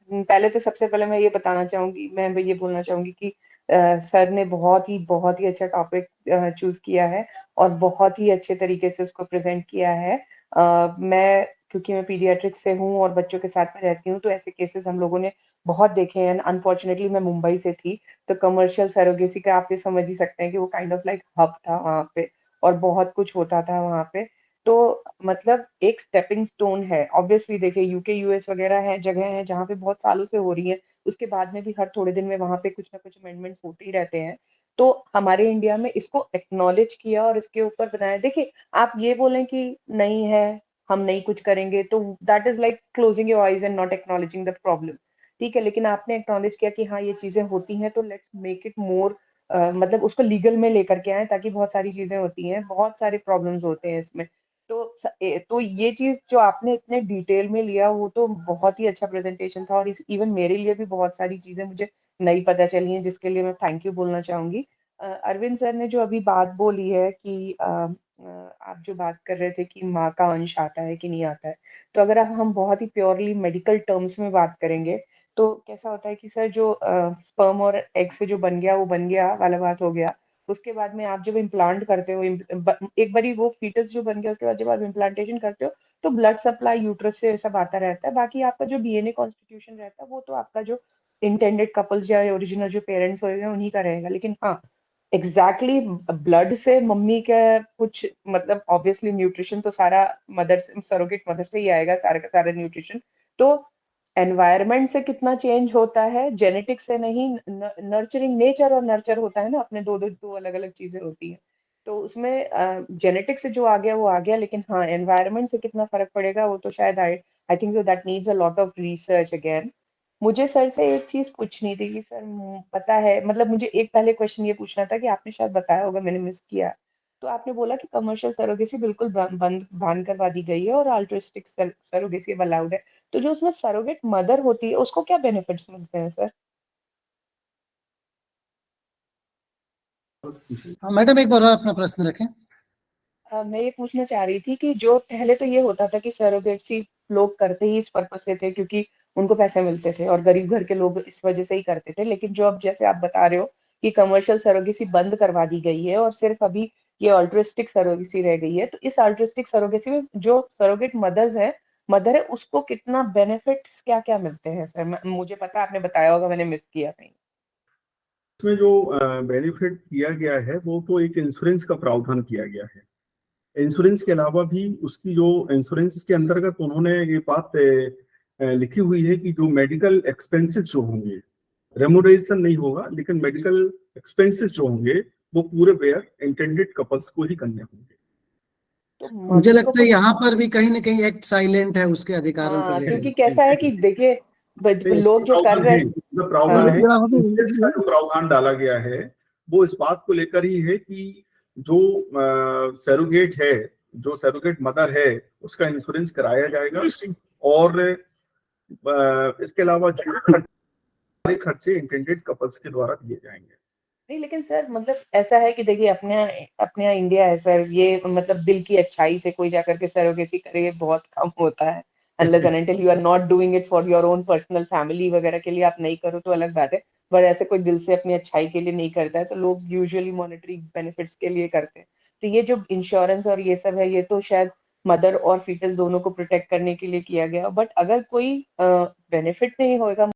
पहले तो सबसे पहले मैं ये बताना चाहूंगी, मैं ये बोलना चाहूंगी कि सर ने बहुत ही अच्छा टॉपिक चूज किया है और बहुत ही अच्छे तरीके से उसको प्रेजेंट किया है। क्योंकि मैं पीडियाट्रिक्स से हूँ और बच्चों के साथ में रहती हूँ, तो ऐसे केसेस हम लोगों ने बहुत देखे हैं। अनफॉर्चुनेटली मैं मुंबई से थी, तो कमर्शियल सरोगेसी का आप ये समझ ही सकते हैं कि वो काइंड ऑफ लाइक हब था वहाँ पे, और बहुत कुछ होता था वहाँ पे। तो मतलब एक स्टेपिंग स्टोन है। ऑब्वियसली देखिए यूके यूएस वगैरह है, जगह है जहाँ पे बहुत सालों से हो रही है, उसके बाद में भी हर थोड़े दिन में वहां पे कुछ ना कुछ अमेंडमेंट्स होते ही रहते हैं। तो हमारे इंडिया में इसको एक्नॉलेज किया और इसके ऊपर बनाया। देखिए आप ये बोलें कि नहीं है, हम नहीं कुछ करेंगे, तो that is like closing your eyes and not acknowledging the problem. ठीक है, लेकिन आपने एक्नॉलेज किया कि हाँ ये चीजें होती हैं, तो लेट्स मेक इट मोर, मतलब उसको लीगल में लेकर के आए, ताकि बहुत सारी चीजें होती हैं, बहुत सारे प्रॉब्लम्स होते हैं इसमें। तो ये चीज जो आपने इतने डिटेल में लिया, वो तो बहुत ही अच्छा प्रेजेंटेशन था, और इवन मेरे लिए भी बहुत सारी चीजें मुझे नई पता चली हैं, जिसके लिए मैं थैंक यू बोलना चाहूंगी। अरविंद सर ने जो अभी बात बोली है कि आप जो बात कर रहे थे कि माँ का अंश आता है कि नहीं आता है, तो अगर हम बहुत ही प्योरली मेडिकल टर्म्स में बात करेंगे, तो कैसा होता है कि सर जो स्पर्म और एग से जो बन गया वो बन गया वाला बात हो गया। उसके बाद में आप जब इम्प्लांट करते हो, एक बारी वो फीटस जो बन गया, उसके बाद जब आप इम्प्लांटेशन करते हो, तो ब्लड सप्लाई यूट्रस से सब आता रहता है। बाकी आपका जो डीएनए कॉन्स्टिट्यूशन रहता है, वो तो आपका जो इंटेंडेड कपल्स या ओरिजिनल जो पेरेंट्स होंगे उन्हीं का रहेगा। लेकिन हाँ, एग्जैक्टली ब्लड से मम्मी का कुछ, मतलब ऑब्वियसली न्यूट्रिशन तो सारा मदर से, सरोगेट मदर से ही आएगा, सारा का सारा न्यूट्रिशन। तो एनवायरनमेंट से कितना चेंज होता है, जेनेटिक से नहीं, नर्चरिंग, नेचर और नर्चर होता है ना, अपने दो अलग अलग चीजें होती हैं। तो उसमें जेनेटिक से जो आ गया वो आ गया, लेकिन हाँ एनवायरनमेंट से कितना फर्क पड़ेगा, वो तो शायद I think so that needs a lot of research again. मुझे सर से एक चीज पूछनी थी कि सर पता है, मतलब मुझे एक पहले क्वेश्चन ये पूछना था कि आपने शायद बताया होगा, मैंने मिस किया। तो आपने बोला कि कमर्शियल सरोगेसी बिल्कुल बंद बैन करवा दी गई है और अल्ट्रुइस्टिक सरोगेसी अब अलाउड है। तो जो उसमें सरोगेट मदर होती है, उसको क्या बेनिफिट्स मिलते हैं सर? मैडम एक बार और अपना प्रश्न रखें। मैं ये पूछना चाह रही थी कि जो पहले तो ये होता था कि सरोगेसी लोग करते ही इस पर्पज से थे क्योंकि उनको पैसे मिलते थे और गरीब घर के लोग इस वजह से ही करते थे, लेकिन जो अब जैसे आप बता रहे हो कि कमर्शियल सरोगेसी बंद करवा दी गई है और सिर्फ अभी ये अल्ट्रिस्टिक सरोगेसी रह गई है, तो इस अल्ट्रिस्टिक सरोगेसी में जो सरोगेट मदर है उसको कितना बेनिफिट्स क्या क्या मिलते हैं सर? मुझे पता आपने बताया होगा, मैंने मिस किया कहीं। इसमें जो बेनिफिट किया गया है वो तो एक इंश्योरेंस का प्रावधान किया गया है। इंश्योरेंस के अलावा भी उसकी जो इंश्योरेंस के अंतर्गत उन्होंने ये बात लिखी हुई है कि जो मेडिकल एक्सपेंसेस जो होंगे, रेमुनरेशन नहीं होगा, लेकिन मेडिकल एक्सपेंसेस जो होंगे वो पूरे बेयर इंटेंडेड कपल्स को ही करने होंगे। तो मुझे मदर को लगता है कुछ यहाँ पर भी कहीं ना कहीं एक्ट साइलेंट है उसके अधिकारों को हाँ, लेकर। क्योंकि कैसा है कि देखिए लोग जो कर रहे हैं, प्रावधान है, हाँ। इंश्योरेंस का जो प्रावधान डाला गया है वो इस बात को लेकर ही है कि जो सरोगेट है, जो सरोगेट मदर है, उसका इंश्योरेंस कराया जाएगा और इसके अलावा जो खर्चे इंटेंडेड कपल्स के द्वारा दिए जाएंगे। नहीं लेकिन सर मतलब ऐसा है कि देखिए अपने अपने यहाँ इंडिया है सर, ये मतलब दिल की अच्छाई से कोई जाकर के सरोगेसी करे ये बहुत कम होता है, unless and until you are not doing it for your own personal family वगैरह के लिए आप नहीं करो तो अलग बात है, पर ऐसे कोई दिल से अपनी अच्छाई के लिए नहीं करता है तो लोग यूजुअली मॉनेटरी बेनिफिट्स के लिए करते हैं। तो ये जो इंश्योरेंस और ये सब है ये तो शायद मदर और फीटस दोनों को प्रोटेक्ट करने के लिए किया गया, बट अगर कोई बेनिफिट नहीं होगा